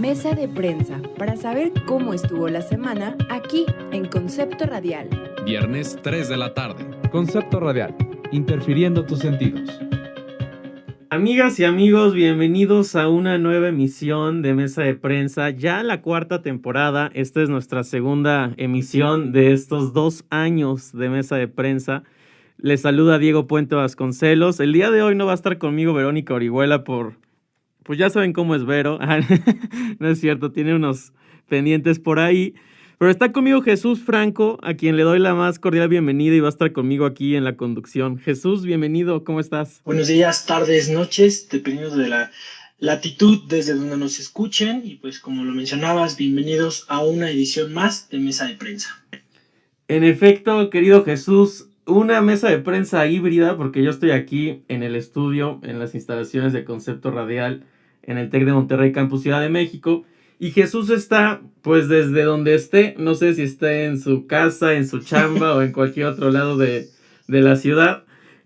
mesa de prensa para saber cómo estuvo la semana aquí en Concepto Radial. Viernes 3 de la tarde. Concepto Radial, interfiriendo tus sentidos. Amigas y amigos, bienvenidos a una nueva emisión de Mesa de Prensa, ya la cuarta temporada. Esta es nuestra segunda emisión de estos 2 años de Mesa de Prensa. Les saluda Diego Puente Vasconcelos. El día de hoy no va a estar conmigo Verónica Orihuela pues ya saben cómo es Vero. No es cierto, tiene unos pendientes por ahí. Pero está conmigo Jesús Franco, a quien le doy la más cordial bienvenida y va a estar conmigo aquí en la conducción. Jesús, bienvenido, ¿cómo estás? Buenos días, tardes, noches, dependiendo de la latitud desde donde nos escuchen. Y pues como lo mencionabas, bienvenidos a una edición más de Mesa de Prensa. En efecto, querido Jesús, una mesa de prensa híbrida, porque yo estoy aquí en el estudio, en las instalaciones de Concepto Radial, en el TEC de Monterrey, Campus Ciudad de México. Y Jesús está, pues desde donde esté, no sé si está en su casa, en su chamba o en cualquier otro lado de la ciudad,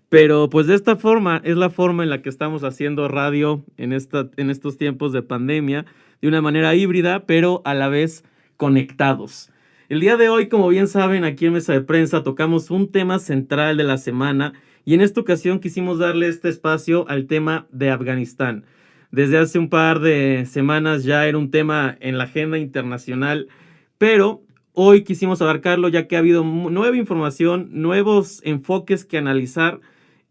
pero pues de esta forma es la forma en la que estamos haciendo radio en estos tiempos de pandemia, de una manera híbrida, pero a la vez conectados. El día de hoy, como bien saben, aquí en Mesa de Prensa tocamos un tema central de la semana y en esta ocasión quisimos darle este espacio al tema de Afganistán. Desde hace un par de semanas ya era un tema en la agenda internacional, pero hoy quisimos abarcarlo ya que ha habido nueva información, nuevos enfoques que analizar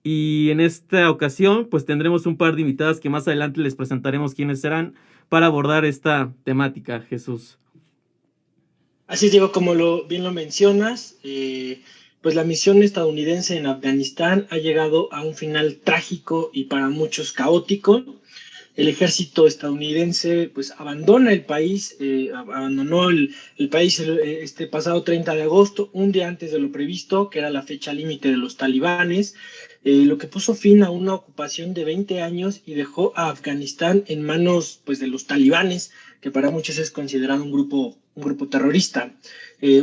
y en esta ocasión pues tendremos un par de invitadas que más adelante les presentaremos quiénes serán para abordar esta temática, Jesús. Así es, Diego, como bien lo mencionas, pues la misión estadounidense en Afganistán ha llegado a un final trágico y para muchos caótico. El ejército estadounidense pues abandona el país, abandonó el país este pasado 30 de agosto, un día antes de lo previsto, que era la fecha límite de los talibanes, lo que puso fin a una ocupación de 20 años y dejó a Afganistán en manos pues de los talibanes, que para muchos es considerado un grupo terrorista.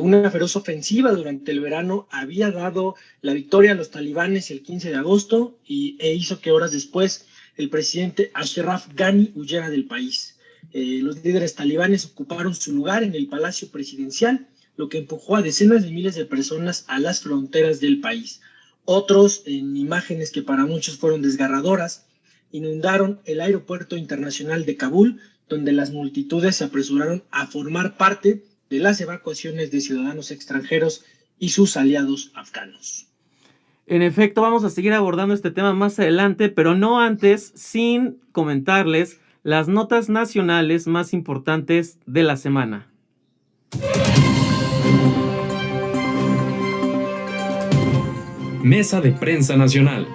Una feroz ofensiva durante el verano había dado la victoria a los talibanes el 15 de agosto e hizo que horas después el presidente Ashraf Ghani huyera del país. Los líderes talibanes ocuparon su lugar en el palacio presidencial, lo que empujó a decenas de miles de personas a las fronteras del país. Otros, en imágenes que para muchos fueron desgarradoras, inundaron el aeropuerto internacional de Kabul, donde las multitudes se apresuraron a formar parte de las evacuaciones de ciudadanos extranjeros y sus aliados afganos. En efecto, vamos a seguir abordando este tema más adelante, pero no antes sin comentarles las notas nacionales más importantes de la semana. Mesa de Prensa Nacional.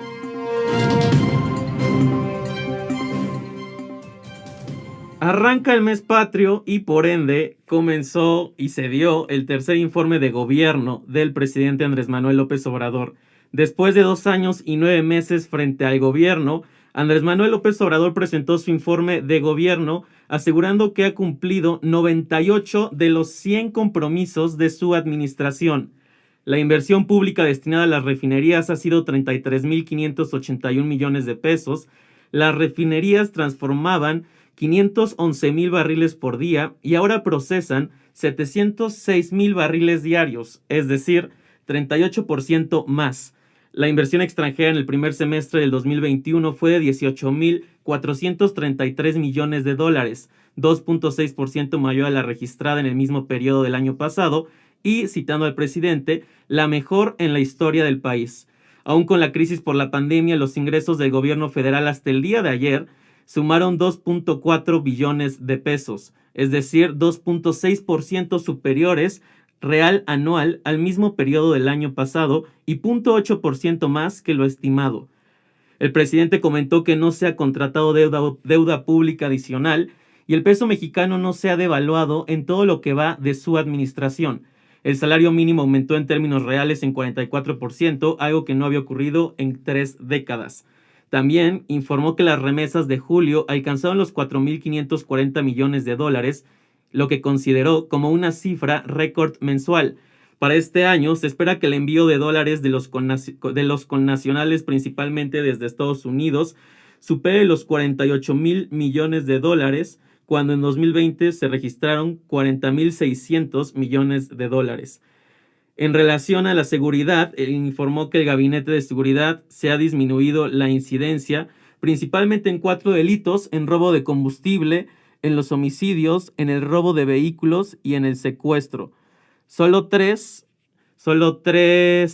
Arranca el mes patrio y por ende comenzó y se dio el tercer informe de gobierno del presidente Andrés Manuel López Obrador. Después de 2 años y 9 meses frente al gobierno, Andrés Manuel López Obrador presentó su informe de gobierno asegurando que ha cumplido 98 de los 100 compromisos de su administración. La inversión pública destinada a las refinerías ha sido 33.581 millones de pesos. Las refinerías transformaban 511,000 barriles por día y ahora procesan 706,000 barriles diarios, es decir, 38% más. La inversión extranjera en el primer semestre del 2021 fue de 18,433 millones de dólares, 2.6% mayor a la registrada en el mismo periodo del año pasado y, citando al presidente, la mejor en la historia del país. Aún con la crisis por la pandemia, los ingresos del gobierno federal hasta el día de ayer sumaron 2.4 billones de pesos, es decir, 2.6% superiores real anual al mismo periodo del año pasado y 0.8% más que lo estimado. El presidente comentó que no se ha contratado deuda pública adicional y el peso mexicano no se ha devaluado en todo lo que va de su administración. El salario mínimo aumentó en términos reales en 44%, algo que no había ocurrido en 3 décadas. También informó que las remesas de julio alcanzaron los 4.540 millones de dólares, lo que consideró como una cifra récord mensual. Para este año se espera que el envío de dólares de los connacionales, principalmente desde Estados Unidos, supere los 48,000 millones de dólares, cuando en 2020 se registraron 40.600 millones de dólares. En relación a la seguridad, él informó que el Gabinete de Seguridad se ha disminuido la incidencia, principalmente en 4 delitos: en robo de combustible, en los homicidios, en el robo de vehículos y en el secuestro. Solo tres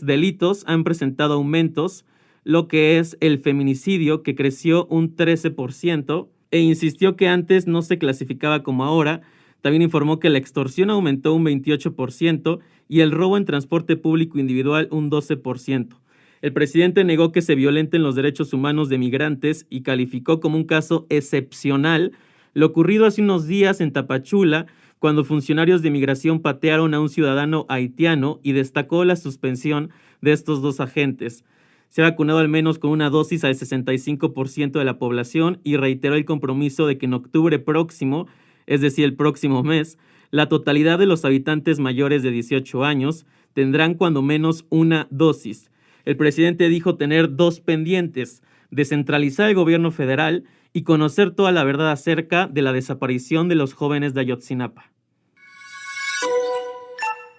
delitos han presentado aumentos, lo que es el feminicidio, que creció un 13%, e insistió que antes no se clasificaba como ahora. También informó que la extorsión aumentó un 28% y el robo en transporte público individual un 12%. El presidente negó que se violenten los derechos humanos de migrantes y calificó como un caso excepcional lo ocurrido hace unos días en Tapachula, cuando funcionarios de migración patearon a un ciudadano haitiano, y destacó la suspensión de estos 2 agentes. Se ha vacunado al menos con una dosis al 65% de la población y reiteró el compromiso de que en octubre próximo, es decir, el próximo mes, la totalidad de los habitantes mayores de 18 años tendrán cuando menos una dosis. El presidente dijo tener 2 pendientes: descentralizar el gobierno federal y conocer toda la verdad acerca de la desaparición de los jóvenes de Ayotzinapa.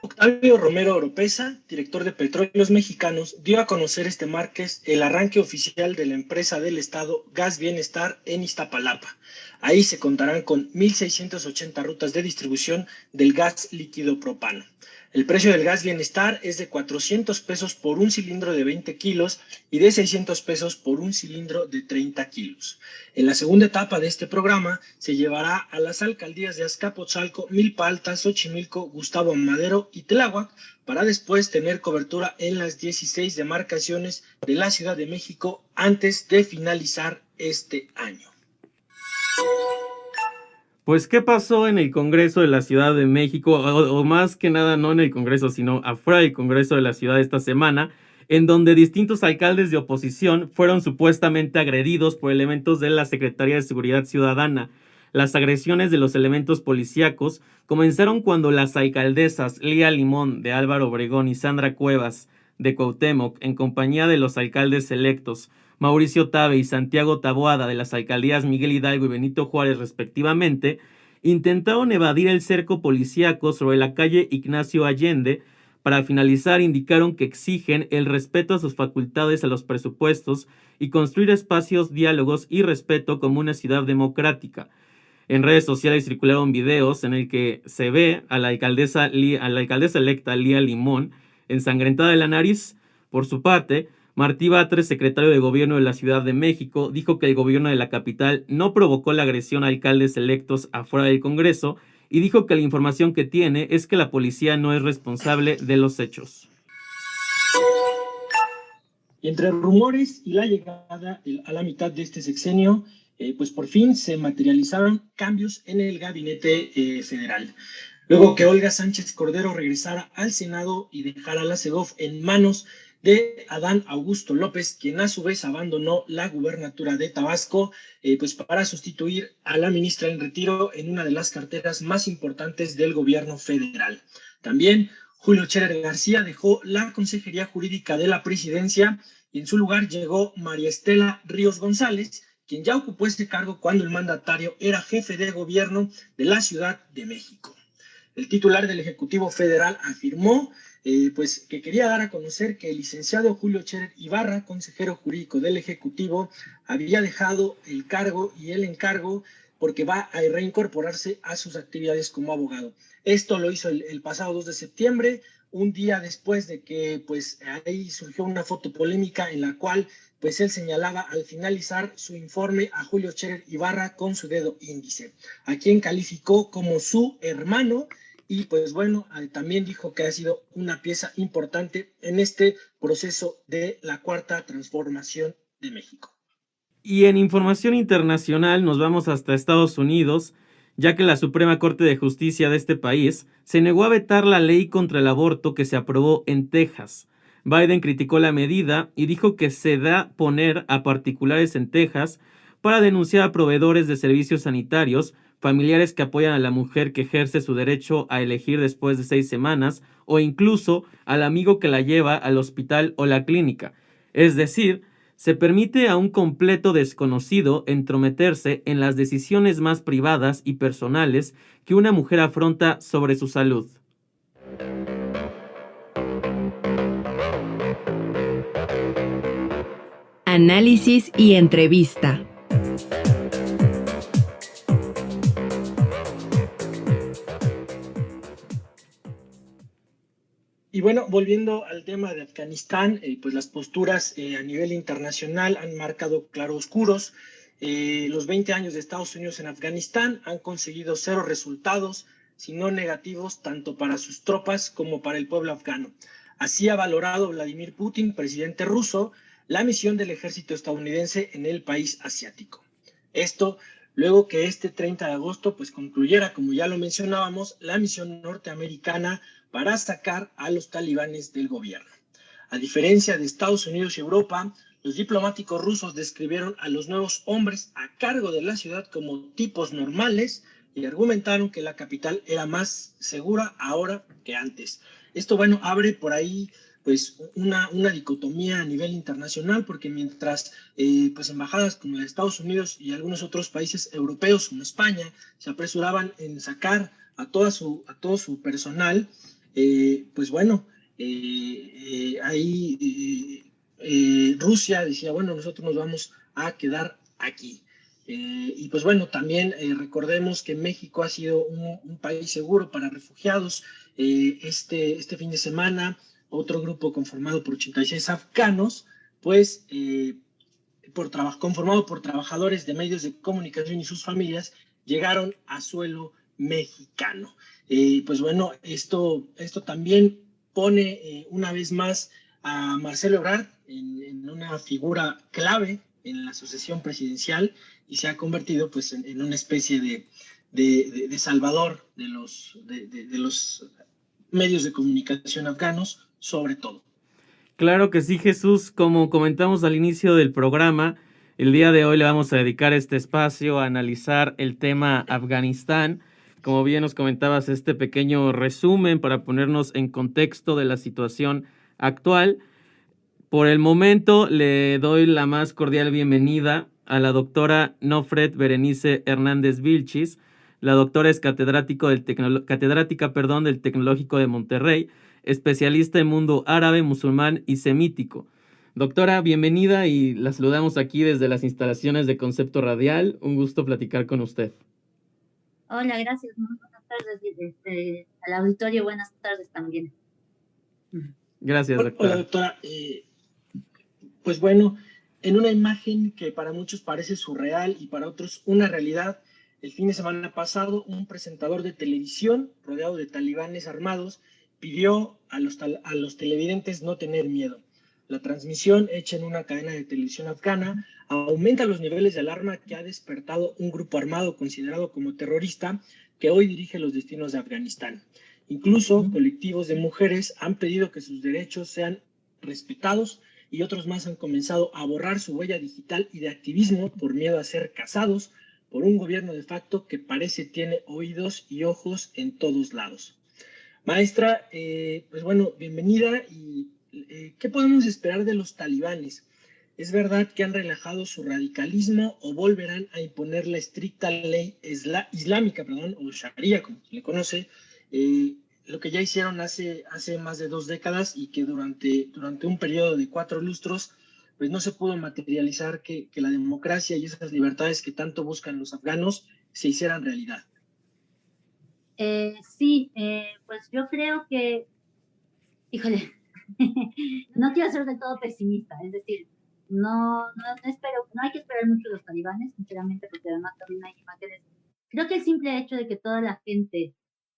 Octavio Romero Oropesa, director de Petróleos Mexicanos, dio a conocer este martes el arranque oficial de la empresa del Estado Gas Bienestar en Iztapalapa. Ahí se contarán con 1,680 rutas de distribución del gas líquido propano. El precio del gas Bienestar es de 400 pesos por un cilindro de 20 kilos y de 600 pesos por un cilindro de 30 kilos. En la segunda etapa de este programa se llevará a las alcaldías de Azcapotzalco, Milpa Alta, Xochimilco, Gustavo Amadero y Tláhuac, para después tener cobertura en las 16 demarcaciones de la Ciudad de México antes de finalizar este año. Pues, ¿qué pasó en el Congreso de la Ciudad de México? O más que nada, no en el Congreso, sino afuera del Congreso de la Ciudad esta semana, en donde distintos alcaldes de oposición fueron supuestamente agredidos por elementos de la Secretaría de Seguridad Ciudadana. Las agresiones de los elementos policíacos comenzaron cuando las alcaldesas Lía Limón, de Álvaro Obregón, y Sandra Cuevas, de Cuauhtémoc, en compañía de los alcaldes electos Mauricio Tabe y Santiago Taboada, de las alcaldías Miguel Hidalgo y Benito Juárez respectivamente, intentaron evadir el cerco policíaco sobre la calle Ignacio Allende. Para finalizar, indicaron que exigen el respeto a sus facultades, a los presupuestos y construir espacios, diálogos y respeto como una ciudad democrática. En redes sociales circularon videos en el que se ve a la alcaldesa electa Lía Limón ensangrentada de la nariz. Por su parte, Martí Batres, secretario de Gobierno de la Ciudad de México, dijo que el gobierno de la capital no provocó la agresión a alcaldes electos afuera del Congreso y dijo que la información que tiene es que la policía no es responsable de los hechos. Y entre rumores y la llegada a la mitad de este sexenio, pues por fin se materializaron cambios en el gabinete federal. Luego que Olga Sánchez Cordero regresara al Senado y dejara la Segov en manos de Adán Augusto López, quien a su vez abandonó la gubernatura de Tabasco, pues para sustituir a la ministra en retiro en una de las carteras más importantes del gobierno federal. También Julio Scherer García dejó la Consejería Jurídica de la Presidencia y en su lugar llegó María Estela Ríos González, quien ya ocupó ese cargo cuando el mandatario era jefe de gobierno de la Ciudad de México. El titular del Ejecutivo Federal afirmó pues que quería dar a conocer que el licenciado Julio Scherer Ibarra, consejero jurídico del Ejecutivo, había dejado el cargo y el encargo porque va a reincorporarse a sus actividades como abogado. Esto lo hizo el pasado 2 de septiembre, un día después de que pues ahí surgió una foto polémica en la cual pues él señalaba al finalizar su informe a Julio Scherer Ibarra con su dedo índice, a quien calificó como su hermano. Y pues bueno, también dijo que ha sido una pieza importante en este proceso de la Cuarta Transformación de México. Y en información internacional nos vamos hasta Estados Unidos, ya que la Suprema Corte de Justicia de este país se negó a vetar la ley contra el aborto que se aprobó en Texas. Biden criticó la medida y dijo que se da poner a particulares en Texas para denunciar a proveedores de servicios sanitarios, familiares que apoyan a la mujer que ejerce su derecho a elegir después de 6 semanas, o incluso al amigo que la lleva al hospital o la clínica. Es decir, Se permite a un completo desconocido entrometerse en las decisiones más privadas y personales que una mujer afronta sobre su salud. Análisis y entrevista. Y bueno, volviendo al tema de Afganistán, pues las posturas a nivel internacional han marcado claroscuros. Los 20 años de Estados Unidos en Afganistán han conseguido cero resultados, sino negativos, tanto para sus tropas como para el pueblo afgano. Así ha valorado Vladimir Putin, presidente ruso, la misión del ejército estadounidense en el país asiático. Esto luego que este 30 de agosto pues concluyera, como ya lo mencionábamos, la misión norteamericana para sacar a los talibanes del gobierno. A diferencia de Estados Unidos y Europa, los diplomáticos rusos describieron a los nuevos hombres a cargo de la ciudad como tipos normales y argumentaron que la capital era más segura ahora que antes. Esto, bueno, abre por ahí pues una dicotomía a nivel internacional, porque mientras pues embajadas como la de Estados Unidos y algunos otros países europeos como España se apresuraban en sacar a todo su personal, pues bueno, ahí Rusia decía, bueno, nosotros nos vamos a quedar aquí. Y pues bueno, también recordemos que México ha sido un país seguro para refugiados. Este fin de semana, otro grupo conformado por 86 afganos, pues conformado por trabajadores de medios de comunicación y sus familias, llegaron a suelo mexicano. Pues bueno, esto también pone una vez más a Marcelo Ebrard en una figura clave en la sucesión presidencial y se ha convertido pues en una especie de salvador de los medios de comunicación afganos, sobre todo. Claro que sí, Jesús. Como comentamos al inicio del programa, el día de hoy le vamos a dedicar este espacio a analizar el tema Afganistán. Como bien nos comentabas, este pequeño resumen para ponernos en contexto de la situación actual. Por el momento le doy la más cordial bienvenida a la doctora Nofret Berenice Hernández Vilchis. La doctora es catedrática del Tecnológico de Monterrey, especialista en mundo árabe, musulmán y semítico. Doctora, bienvenida y la saludamos aquí desde las instalaciones de Concepto Radial. Un gusto platicar con usted. Hola, gracias. Muy buenas tardes al auditorio. Buenas tardes también. Gracias, doctora. Hola, doctora. Pues bueno, en una imagen que para muchos parece surreal y para otros una realidad, el fin de semana pasado un presentador de televisión rodeado de talibanes armados pidió a los televidentes no tener miedo. La transmisión, hecha en una cadena de televisión afgana, aumenta los niveles de alarma que ha despertado un grupo armado considerado como terrorista que hoy dirige los destinos de Afganistán. Incluso colectivos de mujeres han pedido que sus derechos sean respetados y otros más han comenzado a borrar su huella digital y de activismo por miedo a ser cazados por un gobierno de facto que parece tiene oídos y ojos en todos lados. Maestra, pues bueno, bienvenida. Y ¿qué podemos esperar de los talibanes? ¿Es verdad que han relajado su radicalismo o volverán a imponer la estricta ley islámica, o Sharia, como se le conoce, lo que ya hicieron hace más de 2 décadas y que durante un periodo de 4 lustros pues no se pudo materializar que la democracia y esas libertades que tanto buscan los afganos se hicieran realidad? Sí, pues yo creo que, híjole, no quiero ser del todo pesimista, es decir, no espero, no hay que esperar mucho de los talibanes, sinceramente, porque además también hay imágenes. Creo que el simple hecho de que toda la gente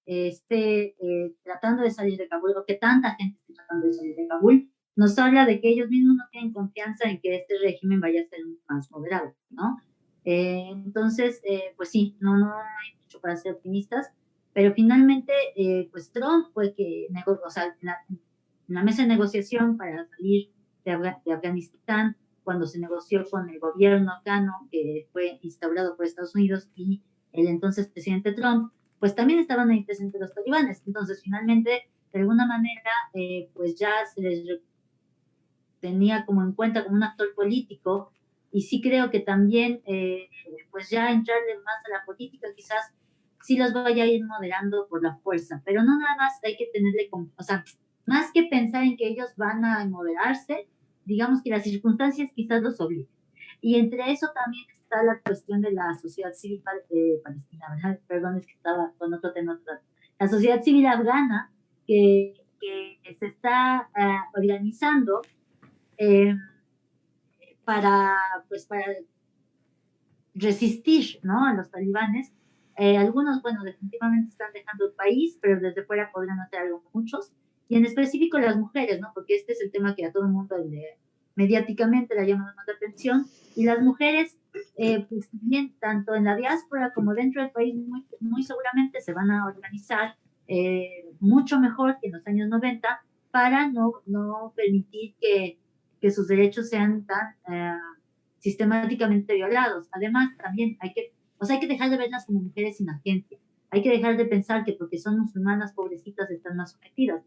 esté tratando de salir de Kabul, o que tanta gente esté tratando de salir de Kabul, nos habla de que ellos mismos no tienen confianza en que este régimen vaya a ser más moderado, ¿no? Entonces, pues sí, no hay mucho para ser optimistas, pero finalmente, pues Trump fue que negó, o sea, en la mesa de negociación para salir de Afganistán, cuando se negoció con el gobierno afgano que fue instaurado por Estados Unidos y el entonces presidente Trump, pues también estaban ahí presentes los talibanes. Entonces, finalmente, de alguna manera, pues ya se les tenía como en cuenta como un actor político, y sí creo que también, pues ya entrarle más a la política quizás sí los vaya a ir moderando por la fuerza, pero no nada más hay que tenerle, o sea, más que pensar en que ellos van a moderarse, digamos que las circunstancias quizás los obliguen. Y entre eso también está la cuestión de la sociedad civil palestina, ¿verdad? Perdón, es que estaba con otro tema. La sociedad civil afgana que se está organizando eh, para resistir, ¿no?, a los talibanes. Algunos, bueno, definitivamente están dejando el país, pero desde fuera podrían hacer algo muchos. Y en específico las mujeres, ¿no?, porque este es el tema que a todo el mundo mediáticamente le llama más la atención. Y las mujeres, pues bien, tanto en la diáspora como dentro del país, muy seguramente se van a organizar mucho mejor que en los años 90 para no permitir que sus derechos sean tan sistemáticamente violados. Además, también hay que dejar de verlas como mujeres sin agencia. Hay que dejar de pensar que porque son musulmanas, pobrecitas, están más sometidas.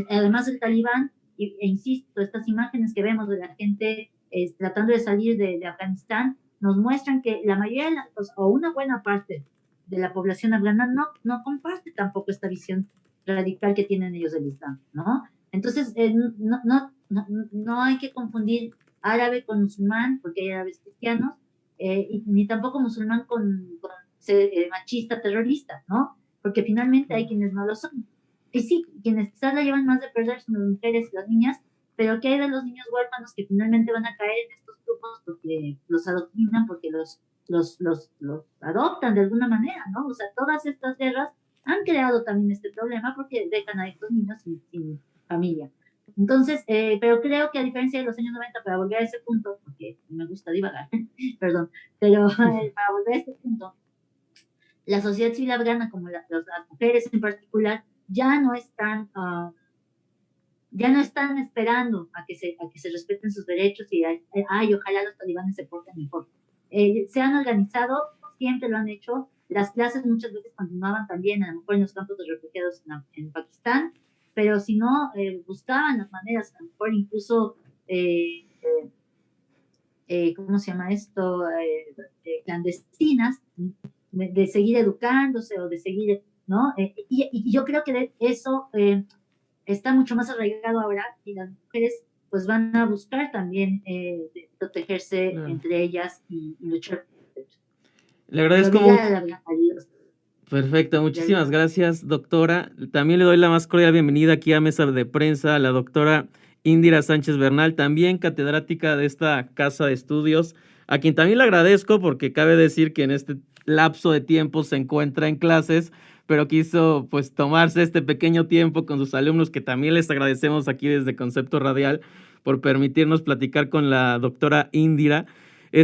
Además, el talibán, e insisto, estas imágenes que vemos de la gente tratando de salir de Afganistán, nos muestran que la mayoría, o una buena parte de la población afgana no comparte tampoco esta visión radical que tienen ellos del Islam, ¿no? Entonces, no hay que confundir árabe con musulmán, porque hay árabes cristianos, ni tampoco musulmán con machista, terrorista, ¿no? Porque finalmente hay quienes no lo son. Y sí, quienes quizás la llevan más de perder son las mujeres y las niñas, pero ¿qué hay de los niños huérfanos que finalmente van a caer en estos grupos porque los adoctrinan, porque los adoptan de alguna manera, ¿no? O sea, todas estas guerras han creado también este problema porque dejan a estos niños sin familia. Entonces, pero creo que a diferencia de los años 90, para volver a ese punto, porque me gusta divagar, perdón, pero para volver a este punto, la sociedad civil afgana, como las mujeres en particular, ya no están esperando a que se respeten sus derechos y ojalá los talibanes se porten mejor. Se han organizado, siempre lo han hecho. Las clases muchas veces continuaban también, a lo mejor en los campos de refugiados en Pakistán, pero si no, buscaban las maneras, a lo mejor incluso, ¿cómo se llama esto? Clandestinas, de seguir educándose o de seguir, ¿no? Y yo creo que eso está mucho más arraigado ahora y las mujeres pues van a buscar también protegerse entre ellas y luchar. Le agradezco mucho. Perfecto, muchísimas gracias, doctora. También le doy la más cordial bienvenida aquí a Mesa de Prensa a la doctora Indira Sánchez Bernal, también catedrática de esta casa de estudios, a quien también le agradezco porque cabe decir que en este lapso de tiempo se encuentra en clases, pero quiso pues tomarse este pequeño tiempo con sus alumnos, que también les agradecemos aquí desde Concepto Radial por permitirnos platicar con la doctora Indira.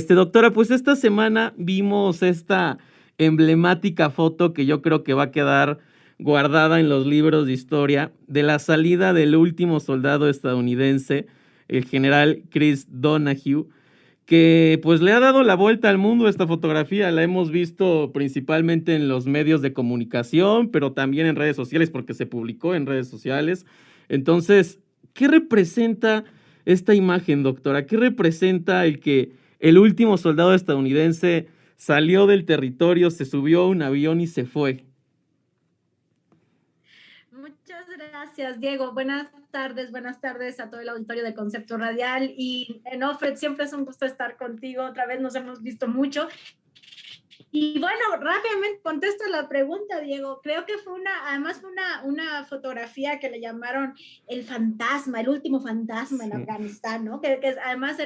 Doctora, pues esta semana vimos esta emblemática foto que yo creo que va a quedar guardada en los libros de historia de la salida del último soldado estadounidense, el general Chris Donahue, que pues le ha dado la vuelta al mundo esta fotografía. La hemos visto principalmente en los medios de comunicación, pero también en redes sociales porque se publicó en redes sociales. Entonces, ¿qué representa esta imagen, doctora? ¿Qué representa el que el último soldado estadounidense salió del territorio, se subió a un avión y se fue? Muchas gracias, Diego. Buenas tardes a todo el auditorio de Concepto Radial. Y Fred, siempre es un gusto estar contigo. Otra vez nos hemos visto mucho. Y bueno, rápidamente contesto la pregunta, Diego. Creo que fue una fotografía que le llamaron el fantasma, el último fantasma en Afganistán, ¿no? Que además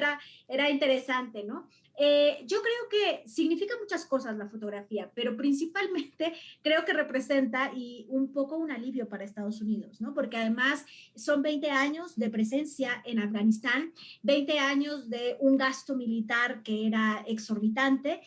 era interesante, ¿no? Yo creo que significa muchas cosas la fotografía, pero principalmente creo que representa un poco un alivio para Estados Unidos, ¿no? Porque además son 20 años de presencia en Afganistán, 20 años de un gasto militar que era exorbitante,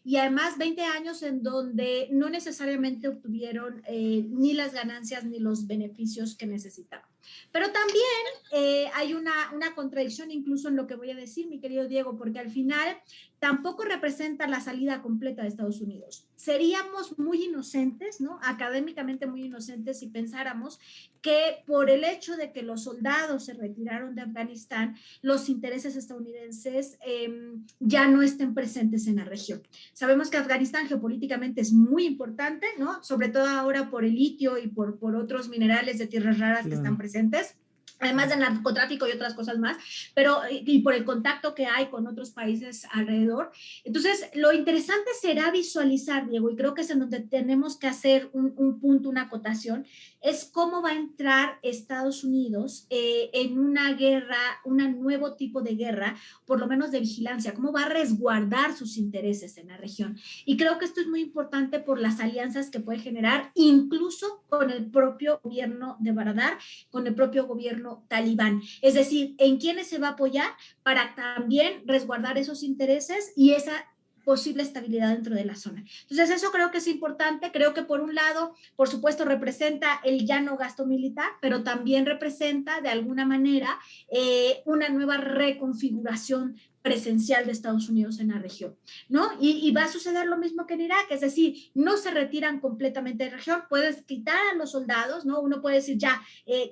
y además 20 años en donde no necesariamente obtuvieron ni las ganancias ni los beneficios que necesitaban. Pero también hay una contradicción incluso en lo que voy a decir, mi querido Diego, porque al final tampoco representa la salida completa de Estados Unidos. Seríamos muy inocentes, ¿no? Académicamente muy inocentes si pensáramos que por el hecho de que los soldados se retiraron de Afganistán, los intereses estadounidenses ya no estén presentes en la región. Sabemos que Afganistán geopolíticamente es muy importante, ¿no? Sobre todo ahora por el litio y por otros minerales de tierras raras que están presentes, además del narcotráfico y otras cosas más, pero y por el contacto que hay con otros países alrededor. Entonces, lo interesante será visualizar, Diego, y creo que es en donde tenemos que hacer un punto, una acotación, es cómo va a entrar Estados Unidos en una guerra, un nuevo tipo de guerra, por lo menos de vigilancia, cómo va a resguardar sus intereses en la región. Y creo que esto es muy importante por las alianzas que puede generar, incluso con el propio gobierno de Baradar, con el propio gobierno talibán, es decir, en quiénes se va a apoyar para también resguardar esos intereses y esa posible estabilidad dentro de la zona. Entonces, eso creo que es importante. Creo que por un lado, por supuesto, representa el ya no gasto militar, pero también representa de alguna manera una nueva reconfiguración presencial de Estados Unidos en la región, ¿no? Y va a suceder lo mismo que en Irak, es decir, no se retiran completamente de la región, puedes quitar a los soldados, ¿no? Uno puede decir ya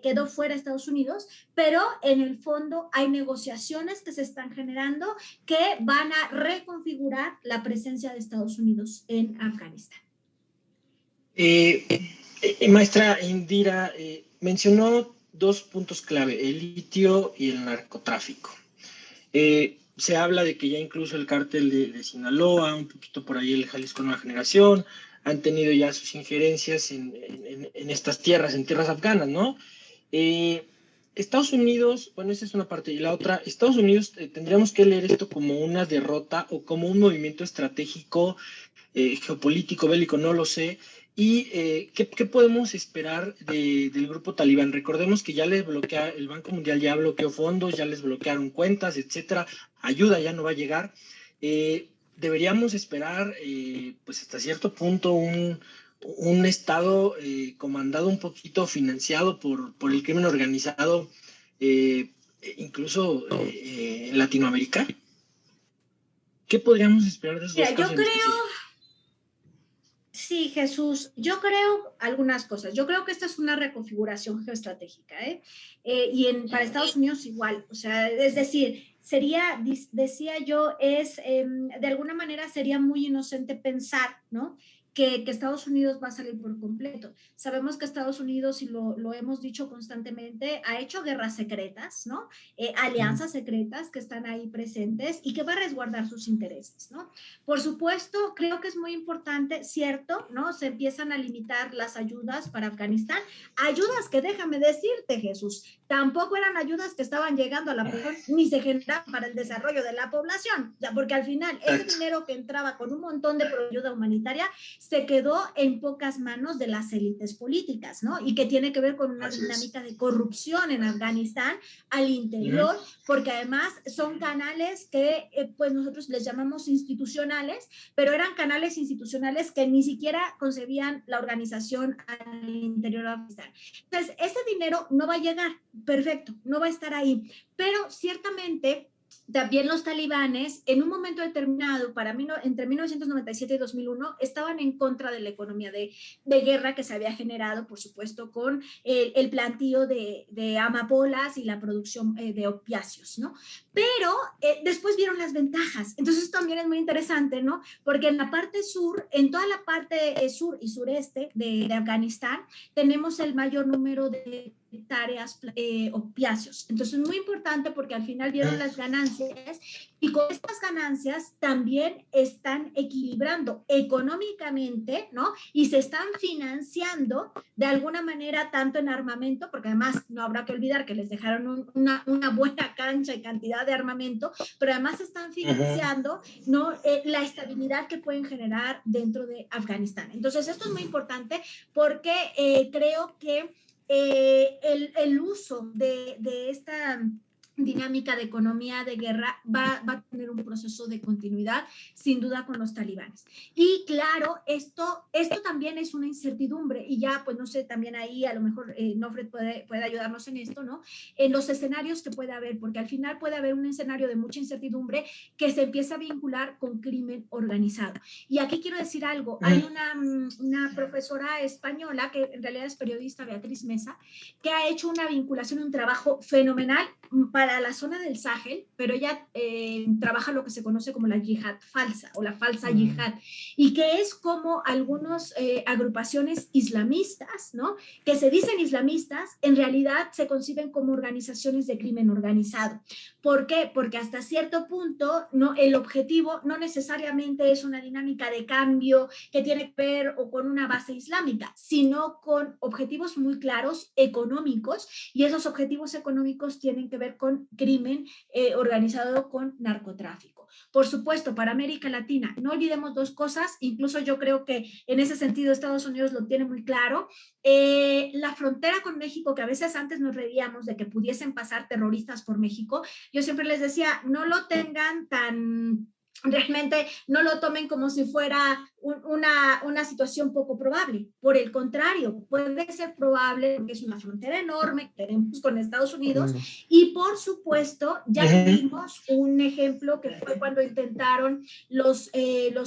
quedó fuera Estados Unidos, pero en el fondo hay negociaciones que se están generando que van a reconfigurar la presencia de Estados Unidos en Afganistán. Maestra Indira, mencionó dos puntos clave, el litio y el narcotráfico. Se habla de que ya incluso el cártel de Sinaloa, un poquito por ahí el Jalisco Nueva Generación, han tenido ya sus injerencias en estas tierras, en tierras afganas, ¿no? Estados Unidos, bueno, esa es una parte, y la otra, Estados Unidos, tendríamos que leer esto como una derrota o como un movimiento estratégico, geopolítico, bélico, no lo sé. ¿Y qué podemos esperar del grupo talibán? Recordemos que ya les bloquea, el Banco Mundial ya bloqueó fondos, ya les bloquearon cuentas, etcétera. Ayuda ya no va a llegar. Deberíamos esperar, pues hasta cierto punto, un Estado comandado un poquito, financiado por el crimen organizado, incluso en Latinoamérica. ¿Qué podríamos esperar de esos dos casos? Sí, Jesús, yo creo algunas cosas. Yo creo que esta es una reconfiguración geoestratégica, para Estados Unidos igual. O sea, es decir, sería, decía yo, de alguna manera sería muy inocente pensar, ¿no?, que Estados Unidos va a salir por completo. Sabemos que Estados Unidos, y lo hemos dicho constantemente, ha hecho guerras secretas, ¿no? Alianzas secretas que están ahí presentes y que va a resguardar sus intereses, ¿no? Por supuesto, creo que es muy importante, cierto, ¿no? Se empiezan a limitar las ayudas para Afganistán, ayudas que, déjame decirte, Jesús, tampoco eran ayudas que estaban llegando a la población, ni se generaban para el desarrollo de la población, ya, porque al final ese dinero que entraba con un montón de ayuda humanitaria se quedó en pocas manos de las élites políticas, ¿no? Y que tiene que ver con una dinámica de corrupción en Afganistán al interior, porque además son canales que pues nosotros les llamamos institucionales, pero eran canales institucionales que ni siquiera concebían la organización al interior de Afganistán. Entonces, ese dinero no va a llegar, perfecto, no va a estar ahí, pero ciertamente también los talibanes, en un momento determinado, entre 1997 y 2001, estaban en contra de la economía de guerra que se había generado, por supuesto, con el plantío de amapolas y la producción de opiáceos, ¿no? Pero después vieron las ventajas. Entonces, también es muy interesante, ¿no? Porque en la parte sur, en toda la parte sur y sureste de Afganistán, tenemos el mayor número de hectáreas opiáceos. Entonces, es muy importante porque al final vieron las ganancias y con estas ganancias también están equilibrando económicamente, ¿no? Y se están financiando de alguna manera tanto en armamento, porque además no habrá que olvidar que les dejaron una buena cancha y cantidad de armamento, pero además están financiando, ¿no?, la estabilidad que pueden generar dentro de Afganistán. Entonces, esto es muy importante porque creo que el uso de dinámica de economía de guerra va a tener un proceso de continuidad, sin duda, con los talibanes. Y claro, esto también es una incertidumbre, y ya, pues no sé, también ahí a lo mejor Nofred puede ayudarnos en esto, ¿no? En los escenarios que puede haber, porque al final puede haber un escenario de mucha incertidumbre que se empieza a vincular con crimen organizado. Y aquí quiero decir algo, hay una profesora española, que en realidad es periodista, Beatriz Mesa, que ha hecho una vinculación, un trabajo fenomenal para la zona del Sahel, pero ella trabaja lo que se conoce como la yihad falsa o la falsa yihad, y que es como algunas agrupaciones islamistas, ¿no? Que se dicen islamistas, en realidad se conciben como organizaciones de crimen organizado. ¿Por qué? Porque hasta cierto punto, ¿no? El objetivo no necesariamente es una dinámica de cambio que tiene que ver o con una base islámica, sino con objetivos muy claros económicos, y esos objetivos económicos tienen que ver con crimen organizado, con narcotráfico. Por supuesto, para América Latina, no olvidemos dos cosas, incluso yo creo que en ese sentido Estados Unidos lo tiene muy claro. La frontera con México, que a veces antes nos reíamos de que pudiesen pasar terroristas por México, yo siempre les decía, no lo tengan tan... Realmente no lo tomen como si fuera una situación poco probable. Por el contrario, puede ser probable porque es una frontera enorme que tenemos con Estados Unidos, y por supuesto ya tuvimos un ejemplo que fue cuando intentaron los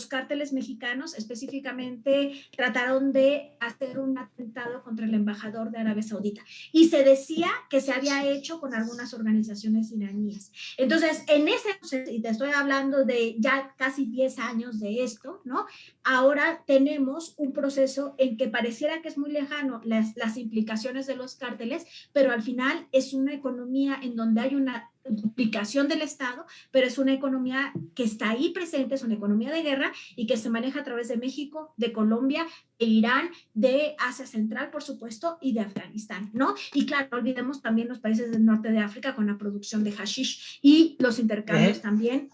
cárteles mexicanos, específicamente trataron de hacer un atentado contra el embajador de Arabia Saudita, y se decía que se había hecho con algunas organizaciones iraníes. Entonces, en ese, y te estoy hablando de ya casi 10 años de esto, ¿no? Ahora tenemos un proceso en que pareciera que es muy lejano las implicaciones de los cárteles, pero al final es una economía en donde hay una duplicación del Estado, pero es una economía que está ahí presente, es una economía de guerra y que se maneja a través de México, de Colombia, de Irán, de Asia Central, por supuesto, y de Afganistán, ¿no? Y claro, no olvidemos también los países del norte de África con la producción de hashish y los intercambios también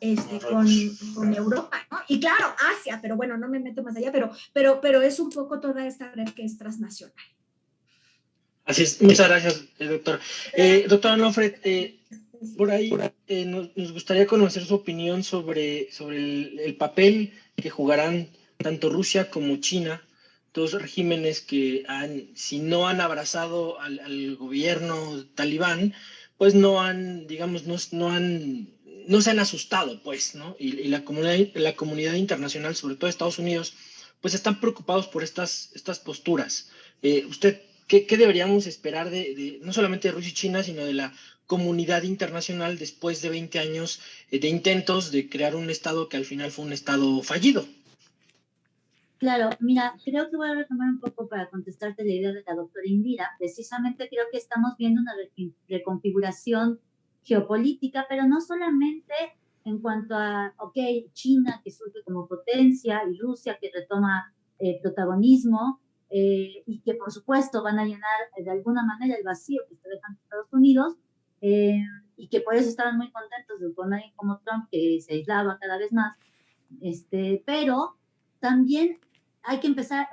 con Europa, ¿no? Y claro, Asia, pero bueno, no me meto más allá, pero es un poco toda esta red que es transnacional. Así es, muchas gracias, doctor. Doctora Nofred, por ahí nos gustaría conocer su opinión sobre el papel que jugarán tanto Rusia como China, dos regímenes que si no han abrazado al gobierno talibán, pues no han, digamos, no se han asustado, pues, ¿no? Y la comunidad internacional, sobre todo Estados Unidos, pues están preocupados por estas posturas. ¿Usted qué deberíamos esperar no solamente de Rusia y China, sino de la comunidad internacional después de 20 años de intentos de crear un Estado que al final fue un Estado fallido? Claro, mira, creo que voy a retomar un poco para contestarte la idea de la doctora Indira. Precisamente creo que estamos viendo una reconfiguración geopolítica, pero no solamente en cuanto a, ok, China que surge como potencia y Rusia que retoma protagonismo, y que por supuesto van a llenar de alguna manera el vacío que está dejando Estados Unidos, y que por eso estaban muy contentos con alguien como Trump que se aislaba cada vez más, pero también hay que empezar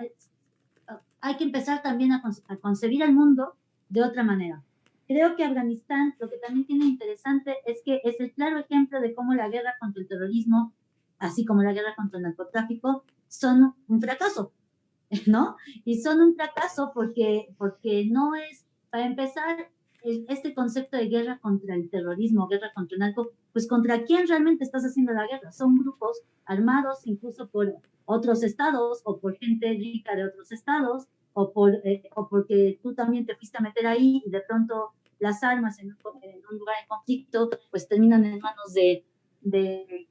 también a concebir el mundo de otra manera. Creo que Afganistán, lo que también tiene interesante es que es el claro ejemplo de cómo la guerra contra el terrorismo, así como la guerra contra el narcotráfico, son un fracaso, ¿no? Y son un fracaso porque no es, para empezar, este concepto de guerra contra el terrorismo, guerra contra el narco, pues contra quién realmente estás haciendo la guerra. Son grupos armados incluso por otros estados o por gente rica de otros estados o porque tú también te fuiste a meter ahí y de pronto las armas en un lugar de conflicto pues terminan en manos de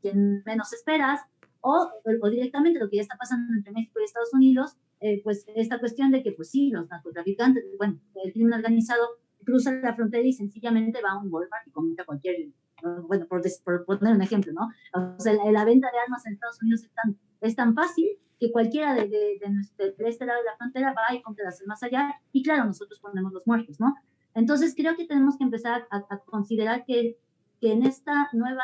quien menos esperas, o directamente lo que ya está pasando entre México y Estados Unidos, pues esta cuestión de que pues sí, los narcotraficantes, bueno, el crimen organizado cruza la frontera y sencillamente va a un Walmart y compra cualquier, bueno, por poner un ejemplo, ¿no? O sea, la venta de armas en Estados Unidos es tan fácil que cualquiera de este lado de la frontera va y compra las armas allá, y claro, nosotros ponemos los muertos, ¿no? Entonces creo que tenemos que empezar a considerar que en esta nueva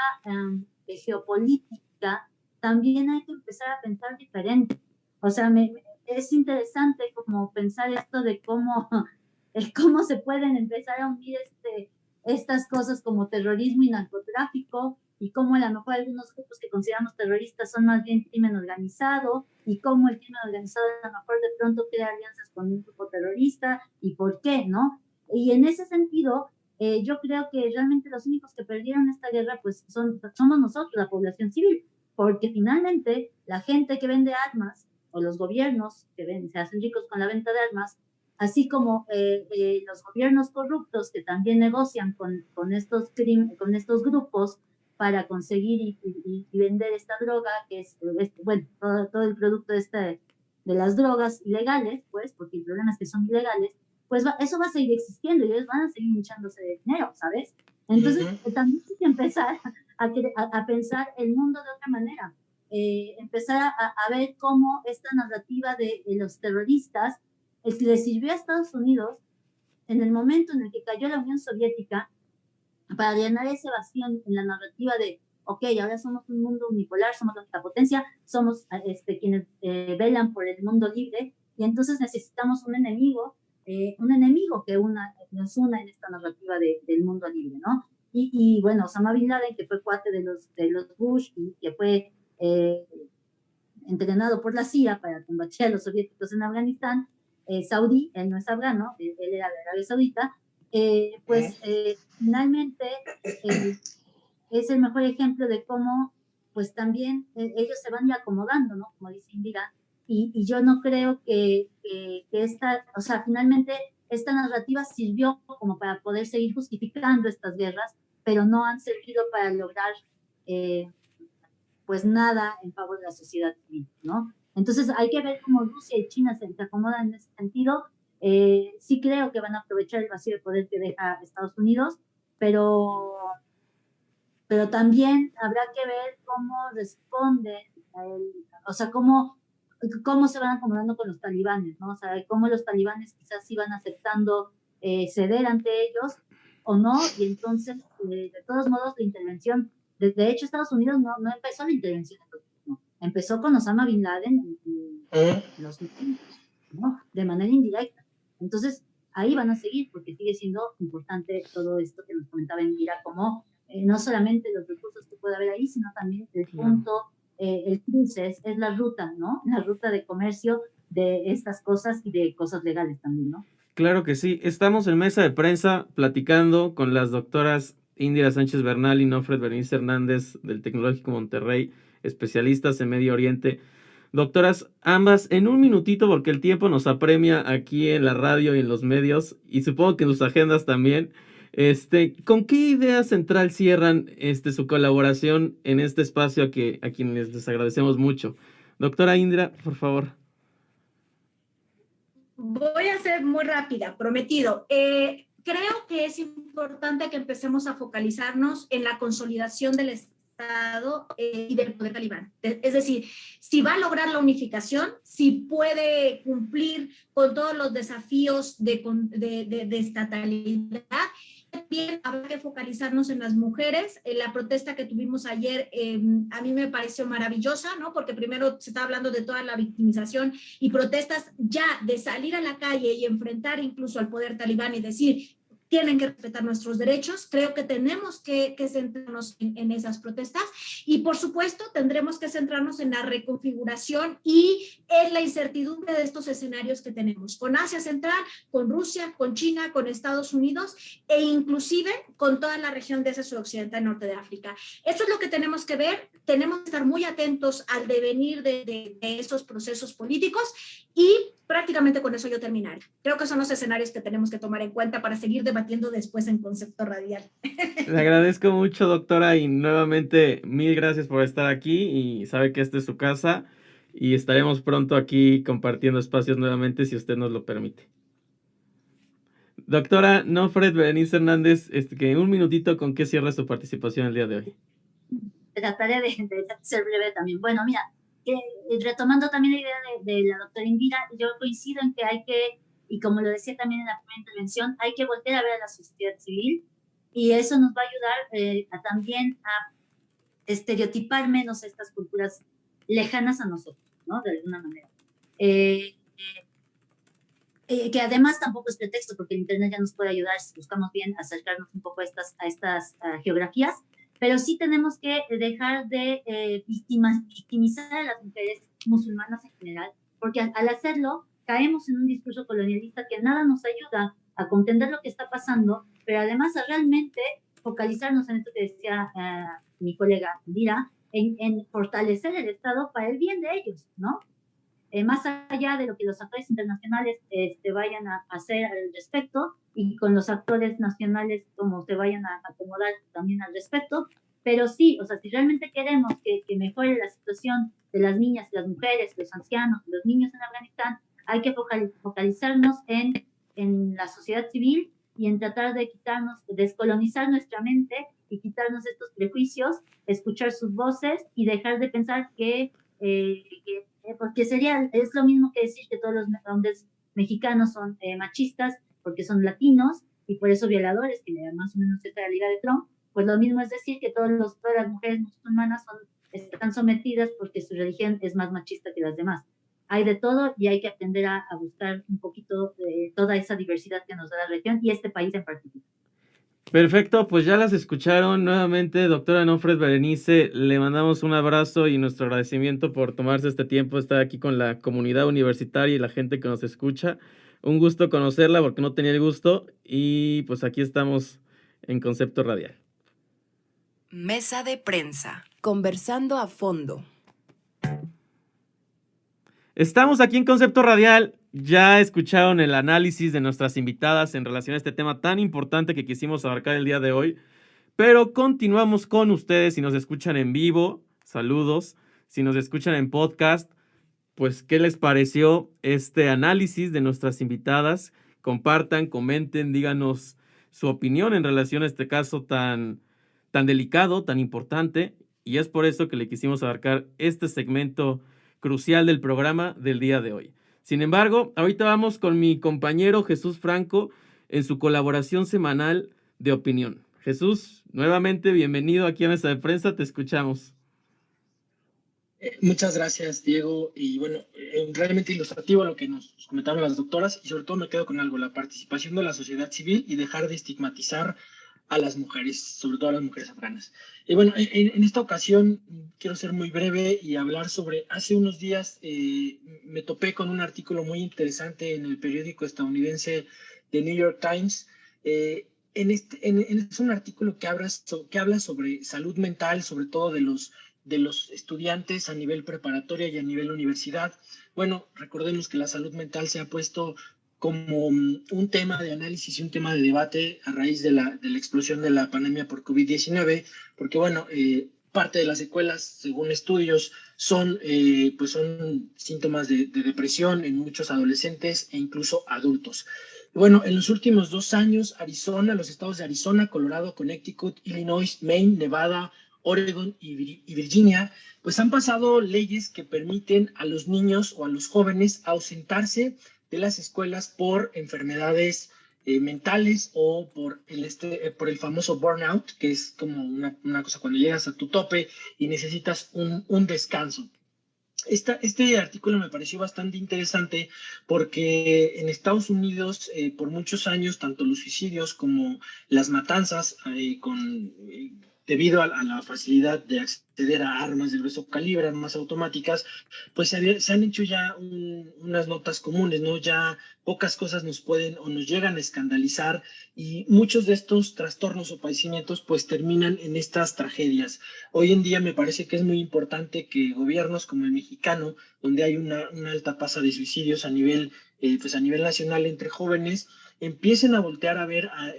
geopolítica también hay que empezar a pensar diferente. O sea, es interesante como pensar esto de cómo se pueden empezar a unir estas cosas como terrorismo y narcotráfico, y cómo a lo mejor algunos grupos que consideramos terroristas son más bien crimen organizado, y cómo el crimen organizado a lo mejor de pronto crea alianzas con un grupo terrorista, y por qué, ¿no? Y en ese sentido, yo creo que realmente los únicos que perdieron esta guerra pues somos nosotros, la población civil, porque finalmente la gente que vende armas, o los gobiernos que se hacen ricos con la venta de armas, así como los gobiernos corruptos que también negocian con estos grupos para conseguir y vender esta droga, que es, bueno, todo el producto de las drogas ilegales, pues, porque el problema es que son ilegales, pues eso va a seguir existiendo y ellos van a seguir hinchándose de dinero, ¿sabes? Entonces, también hay que empezar a pensar el mundo de otra manera, empezar a ver cómo esta narrativa de los terroristas le sirvió a Estados Unidos en el momento en el que cayó la Unión Soviética para llenar ese vacío en la narrativa de, ok, ahora somos un mundo unipolar, somos la única potencia, somos quienes velan por el mundo libre, y entonces necesitamos un enemigo que nos una en esta narrativa del mundo libre, ¿no? Y bueno, Osama Bin Laden, que fue cuate de los Bush y que fue entrenado por la CIA para combatir a los soviéticos en Afganistán, saudí, él no es afgano, él era de Arabia Saudita, finalmente es el mejor ejemplo de cómo pues también ellos se van acomodando, ¿no? Como dice Indira, y yo no creo que finalmente esta narrativa sirvió como para poder seguir justificando estas guerras, pero no han servido para lograr pues nada en favor de la sociedad civil, ¿no? Entonces hay que ver cómo Rusia y China se acomodan en ese sentido. Sí creo que van a aprovechar el vacío de poder que deja Estados Unidos, pero también habrá que ver cómo responden, cómo se van acomodando con los talibanes, ¿no? O sea, cómo los talibanes quizás sí van aceptando ceder ante ellos o no, y entonces, de todos modos, la intervención, de hecho, Estados Unidos no empezó la intervención, no, empezó con Osama Bin Laden, ¿no? De manera indirecta. Entonces, ahí van a seguir, porque sigue siendo importante todo esto que nos comentaba Indira, como no solamente los recursos que puede haber ahí, sino también el punto, el cruce, es la ruta, ¿no? La ruta de comercio de estas cosas y de cosas legales también, ¿no? Claro que sí. Estamos en mesa de prensa platicando con las doctoras Indira Sánchez Bernal y Nofret Berenice Hernández del Tecnológico Monterrey, especialistas en Medio Oriente. Doctoras, ambas en un minutito, porque el tiempo nos apremia aquí en la radio y en los medios, y supongo que en sus agendas también. ¿Con qué idea central cierran su colaboración en este espacio a quienes les agradecemos mucho? Doctora Indira, por favor. Voy a ser muy rápida, prometido. Creo que es importante que empecemos a focalizarnos en la consolidación del Estado y del poder talibán. Es decir, si va a lograr la unificación, si puede cumplir con todos los desafíos de estatalidad. También habrá que focalizarnos en las mujeres. La protesta que tuvimos ayer a mí me pareció maravillosa, ¿no? Porque primero se está hablando de toda la victimización y protestas ya de salir a la calle y enfrentar incluso al poder talibán y decir, tienen que respetar nuestros derechos. Creo que tenemos que centrarnos en esas protestas y, por supuesto, tendremos que centrarnos en la reconfiguración y en la incertidumbre de estos escenarios que tenemos, con Asia Central, con Rusia, con China, con Estados Unidos e inclusive con toda la región de Asia Suroccidental y Norte de África. Eso es lo que tenemos que ver. Tenemos que estar muy atentos al devenir de esos procesos políticos y prácticamente con eso yo terminaré. Creo que son los escenarios que tenemos que tomar en cuenta para seguir debatiendo después en Concepto Radial. Le agradezco mucho, doctora, y nuevamente mil gracias por estar aquí, y sabe que esta es su casa y estaremos pronto aquí compartiendo espacios nuevamente si usted nos lo permite. Doctora Nofret Berenice Hernández, que en un minutito, ¿con qué cierra su participación el día de hoy? Trataré de ser breve también. Bueno, mira, retomando también la idea de la doctora Indira, yo coincido en que hay que, y como lo decía también en la primera intervención, hay que volver a ver a la sociedad civil, y eso nos va a ayudar también a estereotipar menos estas culturas lejanas a nosotros, ¿no? De alguna manera. que además tampoco es pretexto, porque el Internet ya nos puede ayudar, si buscamos bien, a acercarnos un poco a estas geografías, pero sí tenemos que dejar de victimizar a las mujeres musulmanas en general, porque al hacerlo caemos en un discurso colonialista que nada nos ayuda a comprender lo que está pasando, pero además a realmente focalizarnos en esto que decía mi colega Indira, en fortalecer el Estado para el bien de ellos, ¿no? Más allá de lo que los actores internacionales vayan a hacer al respecto, y con los actores nacionales como se vayan a acomodar también al respecto, pero sí, o sea, si realmente queremos que mejore la situación de las niñas, las mujeres, los ancianos, los niños en Afganistán, hay que focalizarnos en la sociedad civil y en tratar de descolonizar nuestra mente y quitarnos estos prejuicios, escuchar sus voces y dejar de pensar porque es lo mismo que decir que todos los hombres mexicanos son machistas porque son latinos y por eso violadores, que más o menos es la liga de Trump. Pues lo mismo es decir que todas las mujeres musulmanas están sometidas porque su religión es más machista que las demás. Hay de todo y hay que aprender a buscar un poquito toda esa diversidad que nos da la región y este país en particular. Perfecto, pues ya las escucharon nuevamente, doctora Nofret Berenice, le mandamos un abrazo y nuestro agradecimiento por tomarse este tiempo, estar aquí con la comunidad universitaria y la gente que nos escucha. Un gusto conocerla porque no tenía el gusto y pues aquí estamos en Concepto Radial. Mesa de prensa, conversando a fondo. Estamos aquí en Concepto Radial. Ya escucharon el análisis de nuestras invitadas en relación a este tema tan importante que quisimos abarcar el día de hoy. Pero continuamos con ustedes. Si nos escuchan en vivo, saludos. Si nos escuchan en podcast, pues ¿qué les pareció este análisis de nuestras invitadas? Compartan, comenten, díganos su opinión en relación a este caso tan delicado, tan importante. Y es por eso que le quisimos abarcar este segmento crucial del programa del día de hoy. Sin embargo, ahorita vamos con mi compañero Jesús Franco en su colaboración semanal de opinión. Jesús, nuevamente bienvenido aquí a Mesa de Prensa, te escuchamos. Muchas gracias, Diego. Y bueno, realmente ilustrativo lo que nos comentaron las doctoras, y sobre todo me quedo con algo, la participación de la sociedad civil y dejar de estigmatizar a las mujeres, sobre todo a las mujeres afganas. Y bueno, en esta ocasión quiero ser muy breve y hablar sobre, hace unos días me topé con un artículo muy interesante en el periódico estadounidense The New York Times. Es un artículo que habla sobre salud mental, sobre todo de los estudiantes a nivel preparatoria y a nivel universidad. Bueno, recordemos que la salud mental se ha puesto como un tema de análisis y un tema de debate a raíz de la explosión de la pandemia por COVID-19, porque bueno, parte de las secuelas, según estudios, son síntomas de depresión en muchos adolescentes e incluso adultos. Bueno, en los últimos 2 años, los estados de Arizona, Colorado, Connecticut, Illinois, Maine, Nevada, Oregon y Virginia, pues han pasado leyes que permiten a los niños o a los jóvenes ausentarse de las escuelas por enfermedades mentales o por el famoso burnout, que es como una cosa cuando llegas a tu tope y necesitas un descanso. Este artículo me pareció bastante interesante porque en Estados Unidos por muchos años tanto los suicidios como las matanzas debido a la facilidad de acceder a armas de grueso calibre, armas automáticas, pues se han hecho ya unas notas comunes, ¿no? Ya pocas cosas nos pueden o nos llegan a escandalizar y muchos de estos trastornos o padecimientos pues terminan en estas tragedias. Hoy en día me parece que es muy importante que gobiernos como el mexicano, donde hay una alta tasa de suicidios a nivel nacional entre jóvenes, empiecen a voltear a ver a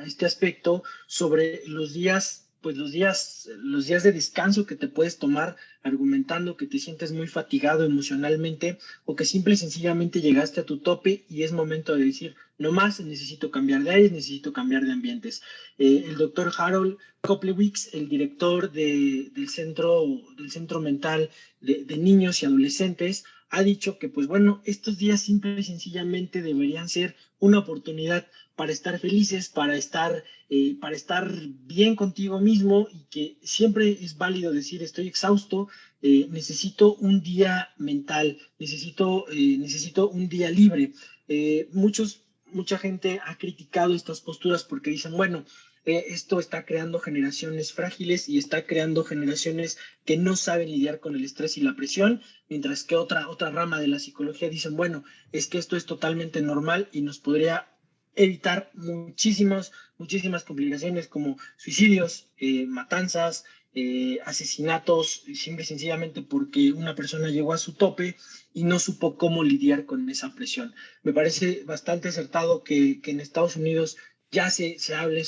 este aspecto sobre los días de descanso que te puedes tomar argumentando que te sientes muy fatigado emocionalmente o que simple y sencillamente llegaste a tu tope y es momento de decir, no más, necesito cambiar de aires, necesito cambiar de ambientes. El doctor Harold Koplewicz, el director del centro mental de niños y adolescentes, ha dicho que, pues bueno, estos días simple y sencillamente deberían ser una oportunidad para estar felices, para estar bien contigo mismo y que siempre es válido decir estoy exhausto, necesito un día mental, necesito un día libre. Mucha gente ha criticado estas posturas porque dicen, bueno, esto está creando generaciones frágiles y está creando generaciones que no saben lidiar con el estrés y la presión, mientras que otra rama de la psicología dicen, bueno, es que esto es totalmente normal y nos podría evitar muchísimas complicaciones como suicidios, matanzas, asesinatos, simple y sencillamente porque una persona llegó a su tope y no supo cómo lidiar con esa presión. Me parece bastante acertado que en Estados Unidos ya se hable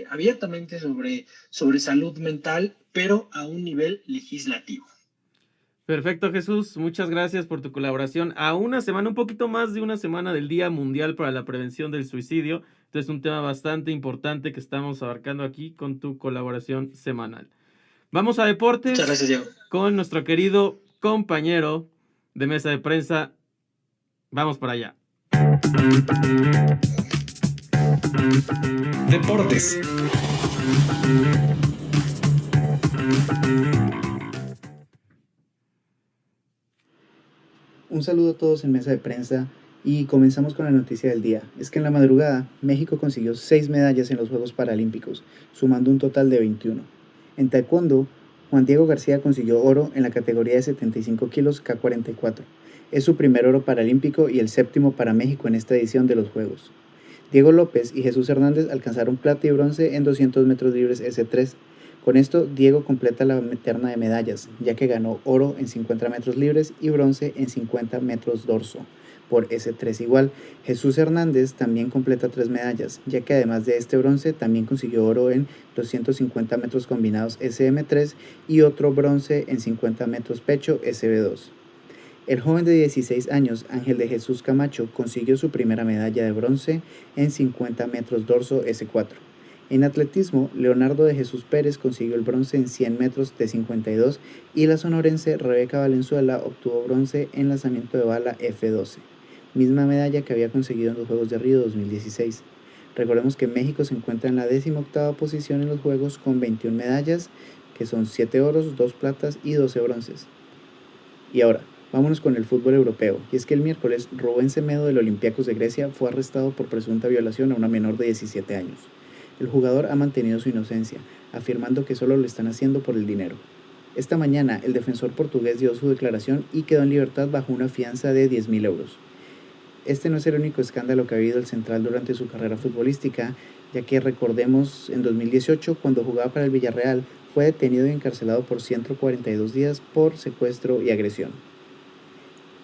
abiertamente sobre salud mental, pero a un nivel legislativo. Perfecto, Jesús. Muchas gracias por tu colaboración. A una semana, un poquito más de una semana del Día Mundial para la Prevención del Suicidio. Entonces, un tema bastante importante que estamos abarcando aquí con tu colaboración semanal. Vamos a deportes. Muchas gracias, Diego. Con nuestro querido compañero de mesa de prensa. Vamos para allá. Deportes. Un saludo a todos en mesa de prensa y comenzamos con la noticia del día. Es que en la madrugada México consiguió 6 medallas en los Juegos Paralímpicos, sumando un total de 21. En taekwondo, Juan Diego García consiguió oro en la categoría de 75 kilos K44. Es su primer oro paralímpico y el 7º para México en esta edición de los Juegos. Diego López y Jesús Hernández alcanzaron plata y bronce en 200 metros libres S3. Con esto, Diego completa la terna de medallas, ya que ganó oro en 50 metros libres y bronce en 50 metros dorso, por S3 igual. Jesús Hernández también completa 3 medallas, ya que además de este bronce, también consiguió oro en 250 metros combinados SM3 y otro bronce en 50 metros pecho SB2. El joven de 16 años, Ángel de Jesús Camacho, consiguió su primera medalla de bronce en 50 metros dorso S4. En atletismo, Leonardo de Jesús Pérez consiguió el bronce en 100 metros T52 y la sonorense Rebeca Valenzuela obtuvo bronce en lanzamiento de bala F12, misma medalla que había conseguido en los Juegos de Río 2016. Recordemos que México se encuentra en la 18ª posición en los Juegos con 21 medallas, que son 7 oros, 2 platas y 12 bronces. Y ahora, vámonos con el fútbol europeo, y es que el miércoles Rubén Semedo del Olympiacos de Grecia fue arrestado por presunta violación a una menor de 17 años. El jugador ha mantenido su inocencia, afirmando que solo lo están haciendo por el dinero. Esta mañana, el defensor portugués dio su declaración y quedó en libertad bajo una fianza de 10.000 euros. Este no es el único escándalo que ha habido el central durante su carrera futbolística, ya que recordemos en 2018, cuando jugaba para el Villarreal, fue detenido y encarcelado por 142 días por secuestro y agresión.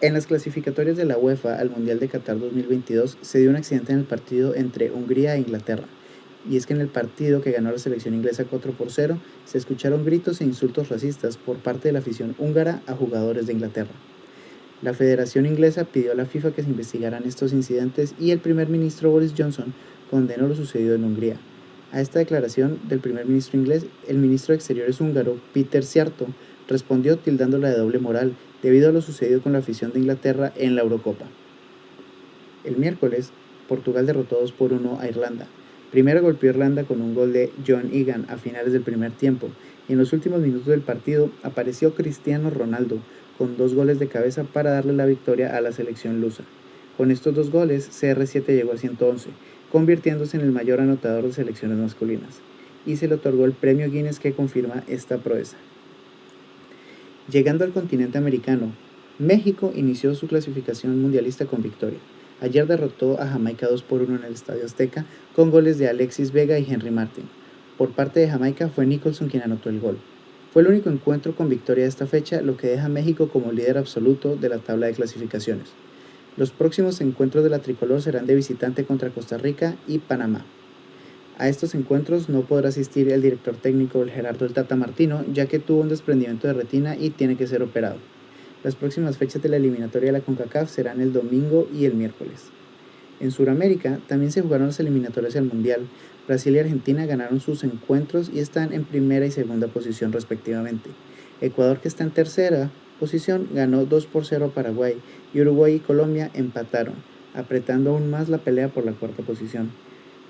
En las clasificatorias de la UEFA al Mundial de Qatar 2022 se dio un accidente en el partido entre Hungría e Inglaterra. Y es que en el partido que ganó la selección inglesa 4-0, se escucharon gritos e insultos racistas por parte de la afición húngara a jugadores de Inglaterra. La Federación Inglesa pidió a la FIFA que se investigaran estos incidentes y el primer ministro Boris Johnson condenó lo sucedido en Hungría. A esta declaración del primer ministro inglés, el ministro de Exteriores húngaro, Péter Szijjártó, respondió tildándola de doble moral debido a lo sucedido con la afición de Inglaterra en la Eurocopa. El miércoles, Portugal derrotó 2-1 a Irlanda. Primero golpeó Irlanda con un gol de John Egan a finales del primer tiempo, y en los últimos minutos del partido apareció Cristiano Ronaldo con 2 goles de cabeza para darle la victoria a la selección lusa. Con estos 2 goles, CR7 llegó a 111, convirtiéndose en el mayor anotador de selecciones masculinas, y se le otorgó el premio Guinness que confirma esta proeza. Llegando al continente americano, México inició su clasificación mundialista con victoria. Ayer derrotó a Jamaica 2-1 en el Estadio Azteca con goles de Alexis Vega y Henry Martin. Por parte de Jamaica fue Nicholson quien anotó el gol. Fue el único encuentro con victoria de esta fecha, lo que deja a México como líder absoluto de la tabla de clasificaciones. Los próximos encuentros de la tricolor serán de visitante contra Costa Rica y Panamá. A estos encuentros no podrá asistir el director técnico Gerardo El Tata Martino, ya que tuvo un desprendimiento de retina y tiene que ser operado. Las próximas fechas de la eliminatoria de la CONCACAF serán el domingo y el miércoles. En Sudamérica también se jugaron las eliminatorias al Mundial. Brasil y Argentina ganaron sus encuentros y están en primera y segunda posición respectivamente. Ecuador, que está en tercera posición, ganó 2-0 a Paraguay y Uruguay y Colombia empataron, apretando aún más la pelea por la cuarta posición.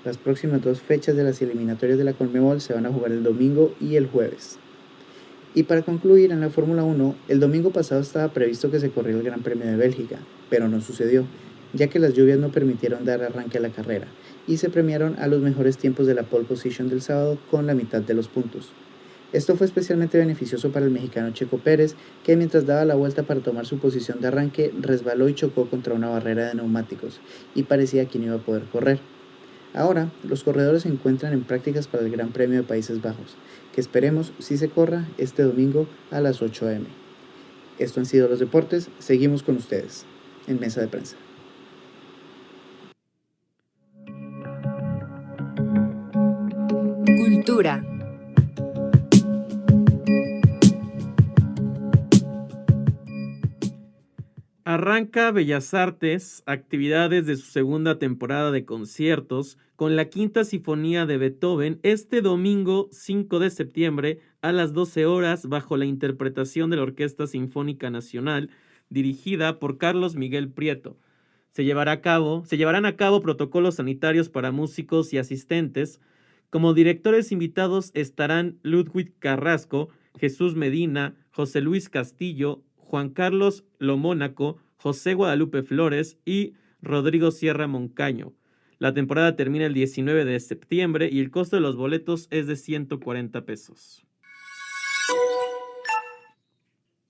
Las próximas 2 fechas de las eliminatorias de la CONMEBOL se van a jugar el domingo y el jueves. Y para concluir, en la Fórmula 1, el domingo pasado estaba previsto que se corriera el Gran Premio de Bélgica, pero no sucedió, ya que las lluvias no permitieron dar arranque a la carrera, y se premiaron a los mejores tiempos de la pole position del sábado con la mitad de los puntos. Esto fue especialmente beneficioso para el mexicano Checo Pérez, que mientras daba la vuelta para tomar su posición de arranque, resbaló y chocó contra una barrera de neumáticos, y parecía que no iba a poder correr. Ahora, los corredores se encuentran en prácticas para el Gran Premio de Países Bajos, que esperemos sí se corra este domingo a las 8 am. Esto han sido los deportes, seguimos con ustedes en Mesa de Prensa. Cultura. Arranca Bellas Artes, actividades de su segunda temporada de conciertos con la Quinta Sinfonía de Beethoven este domingo 5 de septiembre a las 12 horas bajo la interpretación de la Orquesta Sinfónica Nacional dirigida por Carlos Miguel Prieto. Se llevarán a cabo protocolos sanitarios para músicos y asistentes. Como directores invitados estarán Ludwig Carrasco, Jesús Medina, José Luis Castillo, Juan Carlos Lomónaco, José Guadalupe Flores y Rodrigo Sierra Moncaño. La temporada termina el 19 de septiembre y el costo de los boletos es de 140 pesos.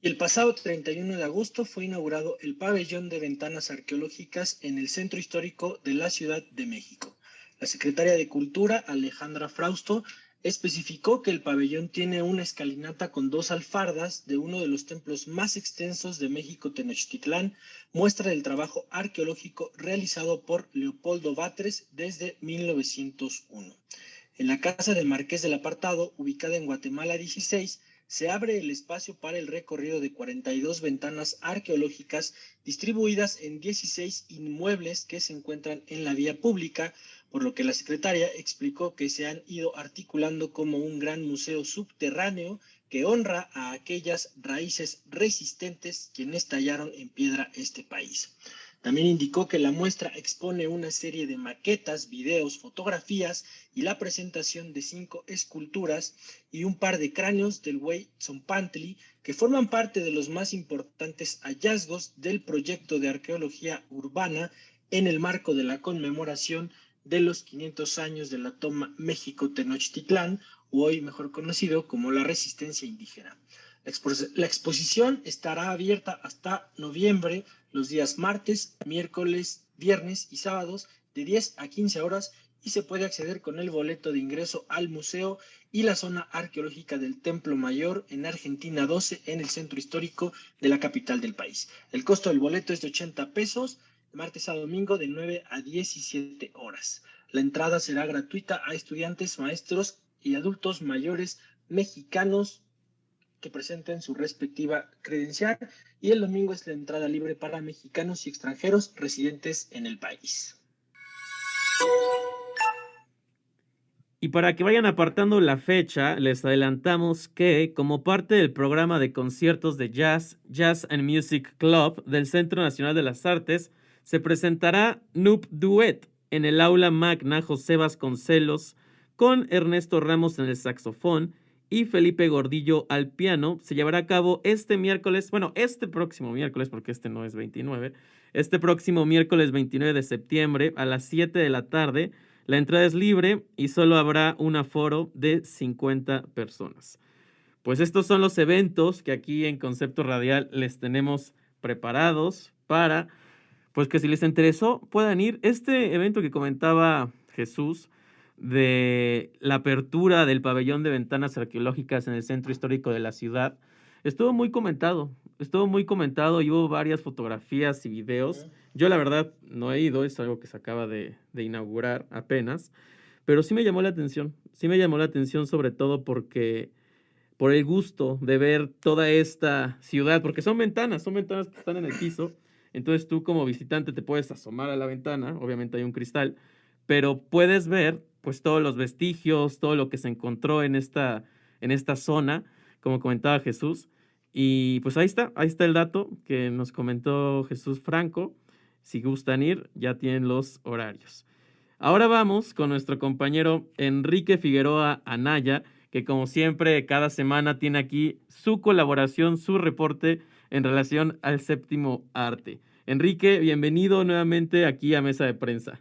El pasado 31 de agosto fue inaugurado el Pabellón de Ventanas Arqueológicas en el Centro Histórico de la Ciudad de México. La secretaria de Cultura, Alejandra Frausto, especificó que el pabellón tiene una escalinata con 2 alfardas de uno de los templos más extensos de México, Tenochtitlán, muestra del trabajo arqueológico realizado por Leopoldo Batres desde 1901. En la casa del Marqués del Apartado, ubicada en Guatemala 16, se abre el espacio para el recorrido de 42 ventanas arqueológicas distribuidas en 16 inmuebles que se encuentran en la vía pública, por lo que la secretaria explicó que se han ido articulando como un gran museo subterráneo que honra a aquellas raíces resistentes quienes tallaron en piedra este país. También indicó que la muestra expone una serie de maquetas, videos, fotografías y la presentación de 5 esculturas y un par de cráneos del Huitzompantli que forman parte de los más importantes hallazgos del proyecto de arqueología urbana en el marco de la conmemoración de los 500 años de la toma México-Tenochtitlán, o hoy mejor conocido como la resistencia indígena. La exposición estará abierta hasta noviembre, los días martes, miércoles, viernes y sábados de 10 a 15 horas y se puede acceder con el boleto de ingreso al museo y la zona arqueológica del Templo Mayor en Argentina 12 en el centro histórico de la capital del país. El costo del boleto es de 80 pesos, de martes a domingo de 9 a 17 horas. La entrada será gratuita a estudiantes, maestros y adultos mayores mexicanos que presenten su respectiva credencial y el domingo es la entrada libre para mexicanos y extranjeros residentes en el país. Y para que vayan apartando la fecha, les adelantamos que, como parte del programa de conciertos de Jazz and Music Club del Centro Nacional de las Artes, se presentará Noob Duet en el Aula Magna José Vasconcelos con Ernesto Ramos en el saxofón y Felipe Gordillo al piano. Se llevará a cabo este próximo miércoles, porque este no es 29, este próximo miércoles 29 de septiembre a las 7 de la tarde. La entrada es libre y solo habrá un aforo de 50 personas. Pues estos son los eventos que aquí en Concepto Radial les tenemos preparados para, pues que si les interesó puedan ir. Este evento que comentaba Jesús de la apertura del pabellón de ventanas arqueológicas en el centro histórico de la ciudad, estuvo muy comentado y hubo varias fotografías y videos. Yo la verdad no he ido, es algo que se acaba de inaugurar apenas, pero sí me llamó la atención sobre todo por el gusto de ver toda esta ciudad, porque son ventanas que están en el piso, entonces tú como visitante te puedes asomar a la ventana, obviamente hay un cristal, pero puedes ver pues todos los vestigios, todo lo que se encontró en esta zona, como comentaba Jesús. Y pues ahí está el dato que nos comentó Jesús Franco. Si gustan ir, ya tienen los horarios. Ahora vamos con nuestro compañero Enrique Figueroa Anaya, que como siempre, cada semana tiene aquí su colaboración, su reporte en relación al séptimo arte. Enrique, bienvenido nuevamente aquí a Mesa de Prensa.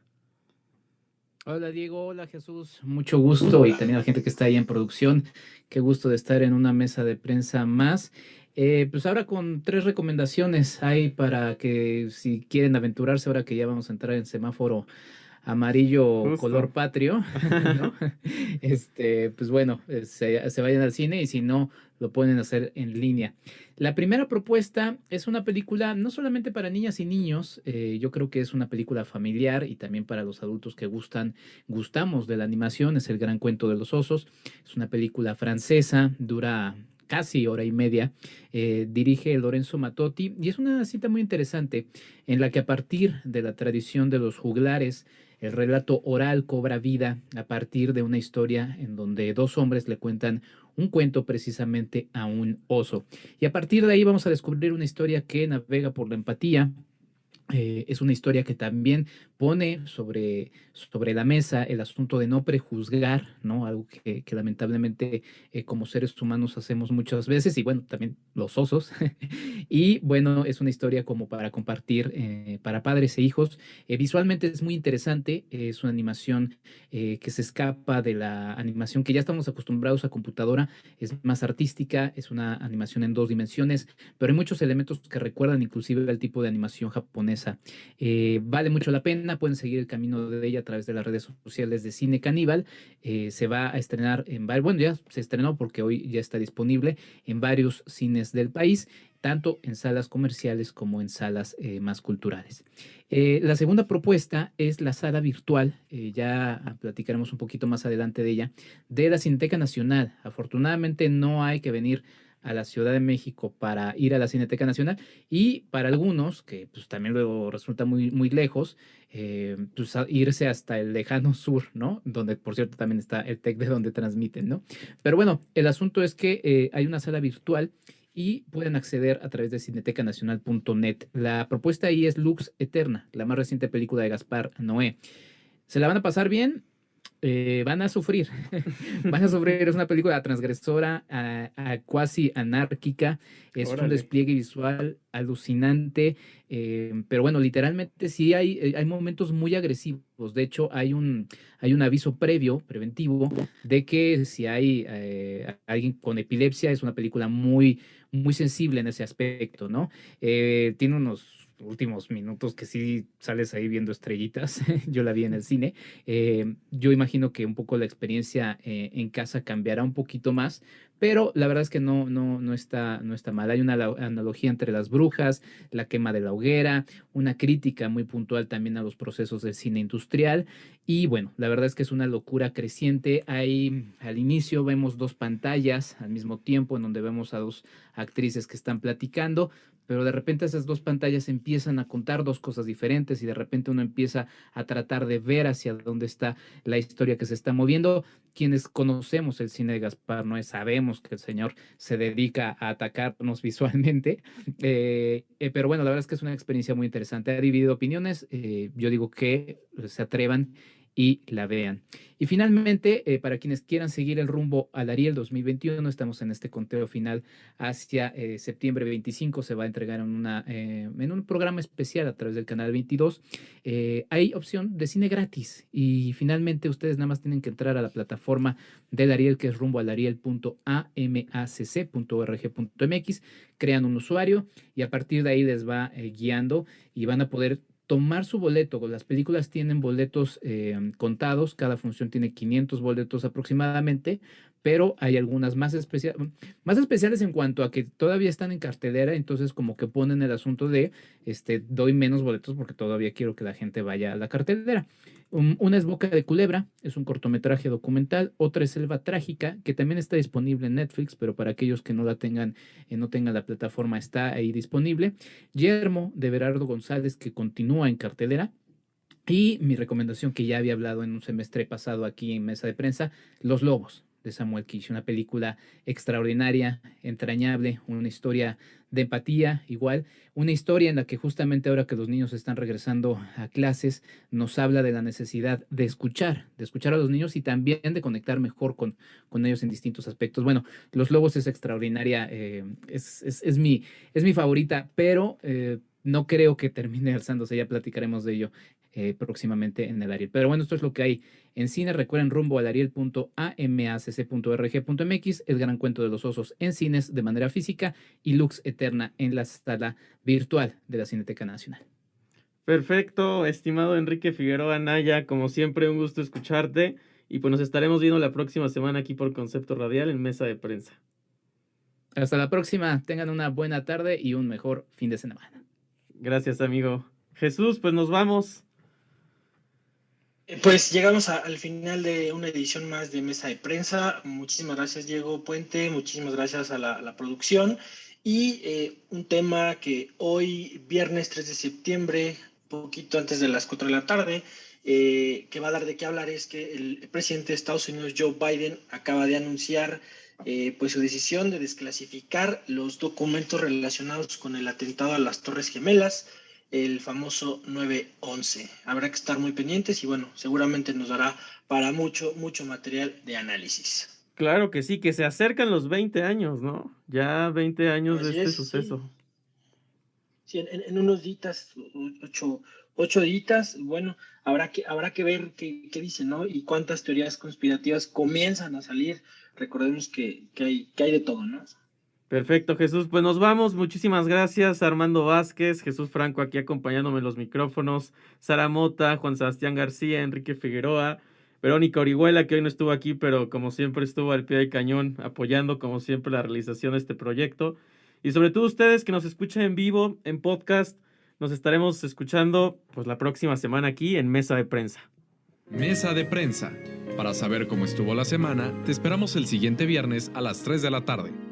Hola Diego, hola Jesús, mucho gusto y también a la gente que está ahí en producción. Qué gusto de estar en una mesa de prensa más. Pues ahora con 3 recomendaciones hay para que si quieren aventurarse ahora que ya vamos a entrar en semáforo amarillo Justo. color patrio, ¿no? Pues bueno, se vayan al cine y si no, lo pueden hacer en línea. La primera propuesta es una película no solamente para niñas y niños, yo creo que es una película familiar y también para los adultos que gustamos de la animación, es El Gran Cuento de los Osos. Es una película francesa, dura casi hora y media, dirige Lorenzo Mattotti y es una cinta muy interesante en la que a partir de la tradición de los juglares, el relato oral cobra vida a partir de una historia en donde 2 hombres le cuentan un cuento precisamente a un oso. Y a partir de ahí vamos a descubrir una historia que navega por la empatía. Es una historia que también pone sobre la mesa el asunto de no prejuzgar, ¿no? Algo que lamentablemente como seres humanos hacemos muchas veces, y bueno, también los osos. Y bueno, es una historia como para compartir para padres e hijos. Visualmente es muy interesante, es una animación que se escapa de la animación que ya estamos acostumbrados a computadora, es más artística, es una animación en 2 dimensiones, pero hay muchos elementos que recuerdan inclusive al tipo de animación japonesa. Vale mucho la pena, pueden seguir el camino de ella a través de las redes sociales de Cine Caníbal. Se va a estrenar bueno, ya se estrenó porque hoy ya está disponible en varios cines del país, tanto en salas comerciales como en salas más culturales. La segunda propuesta es la sala virtual, ya platicaremos un poquito más adelante de ella, de la Cineteca Nacional. Afortunadamente no hay que venir a la Ciudad de México para ir a la Cineteca Nacional, y para algunos, que pues también luego resulta muy, muy lejos, pues irse hasta el lejano sur, ¿no? Donde, por cierto, también está el TEC de donde transmiten, ¿no? Pero bueno, el asunto es que hay una sala virtual y pueden acceder a través de cinetecanacional.net. La propuesta ahí es Lux Eterna, la más reciente película de Gaspar Noé. ¿Se la van a pasar bien? Van a sufrir, van a sufrir. Es una película transgresora, cuasi anárquica, es un despliegue visual alucinante, pero bueno, literalmente sí hay momentos muy agresivos. De hecho, hay un aviso preventivo, de que si hay alguien con epilepsia, es una película muy, muy sensible en ese aspecto, ¿no? Tiene unos últimos minutos que sí sales ahí viendo estrellitas. Yo la vi en el cine. Yo imagino que un poco la experiencia en casa cambiará un poquito más, pero la verdad es que no está mal. Hay una analogía entre las brujas, la quema de la hoguera, una crítica muy puntual también a los procesos del cine industrial, y bueno, la verdad es que es una locura creciente. Ahí al inicio vemos 2 pantallas al mismo tiempo en donde vemos a 2 actrices que están platicando, pero de repente esas 2 pantallas empiezan a contar 2 cosas diferentes y de repente uno empieza a tratar de ver hacia dónde está la historia que se está moviendo. Quienes conocemos el cine de Gaspar Noé sabemos que el señor se dedica a atacarnos visualmente, pero bueno, la verdad es que es una experiencia muy interesante. Ha dividido opiniones, yo digo que se atrevan y la vean. Y finalmente, para quienes quieran seguir el rumbo al Ariel 2021, estamos en este conteo final hacia septiembre 25, se va a entregar en un programa especial a través del canal 22. Hay opción de cine gratis y finalmente ustedes nada más tienen que entrar a la plataforma del Ariel, que es rumboalariel.amacc.org.mx, crean un usuario y a partir de ahí les va guiando y van a poder tomar su boleto. Las películas tienen boletos contados, cada función tiene 500 boletos aproximadamente, pero hay algunas más especiales en cuanto a que todavía están en cartelera, entonces como que ponen el asunto de doy menos boletos porque todavía quiero que la gente vaya a la cartelera. Una es Boca de Culebra, es un cortometraje documental. Otra es Selva Trágica, que también está disponible en Netflix, pero para aquellos que no la tengan, no tengan la plataforma, está ahí disponible. Yermo, de Berardo González, que continúa en cartelera. Y mi recomendación, que ya había hablado en un semestre pasado aquí en Mesa de Prensa, Los Lobos. de Samuel Kish, una película extraordinaria, entrañable, una historia de empatía, igual, una historia en la que justamente ahora que los niños están regresando a clases, nos habla de la necesidad de escuchar a los niños y también de conectar mejor con ellos en distintos aspectos. Bueno, Los Lobos es extraordinaria, es mi favorita, pero no creo que termine alzándose, ya platicaremos de ello próximamente en el Ariel. Pero bueno, esto es lo que hay en cine. Recuerden, rumbo al ariel.amacc.org.mx, El Gran Cuento de los Osos en cines de manera física y Lux Eterna en la sala virtual de la Cineteca Nacional. Perfecto, estimado Enrique Figueroa Naya, como siempre un gusto escucharte y pues nos estaremos viendo la próxima semana aquí por Concepto Radial en Mesa de Prensa. Hasta la próxima, tengan una buena tarde y un mejor fin de semana. Gracias, amigo. Jesús, pues nos vamos. Pues llegamos al final de una edición más de Mesa de Prensa. Muchísimas gracias, Diego Puente, muchísimas gracias a la producción. Y un tema que hoy, viernes 3 de septiembre, poquito antes de las 4 de la tarde, que va a dar de qué hablar es que el presidente de Estados Unidos, Joe Biden, acaba de anunciar pues su decisión de desclasificar los documentos relacionados con el atentado a las Torres Gemelas, el famoso 9/11. Habrá que estar muy pendientes y bueno, seguramente nos dará para mucho material de análisis. Claro que sí, que se acercan los 20 años, ¿no? Ya 20 años Así de este es, suceso. Sí, en unos días, 8 días, bueno, habrá que ver qué dicen, ¿no? Y cuántas teorías conspirativas comienzan a salir. Recordemos que hay de todo, ¿no? Perfecto, Jesús. Pues nos vamos. Muchísimas gracias, Armando Vázquez, Jesús Franco aquí acompañándome en los micrófonos, Sara Mota, Juan Sebastián García, Enrique Figueroa, Verónica Orihuela, que hoy no estuvo aquí, pero como siempre estuvo al pie del cañón, apoyando como siempre la realización de este proyecto. Y sobre todo ustedes que nos escuchan en vivo, en podcast, nos estaremos escuchando pues la próxima semana aquí en Mesa de Prensa. Mesa de Prensa. Para saber cómo estuvo la semana, te esperamos el siguiente viernes a las 3 de la tarde.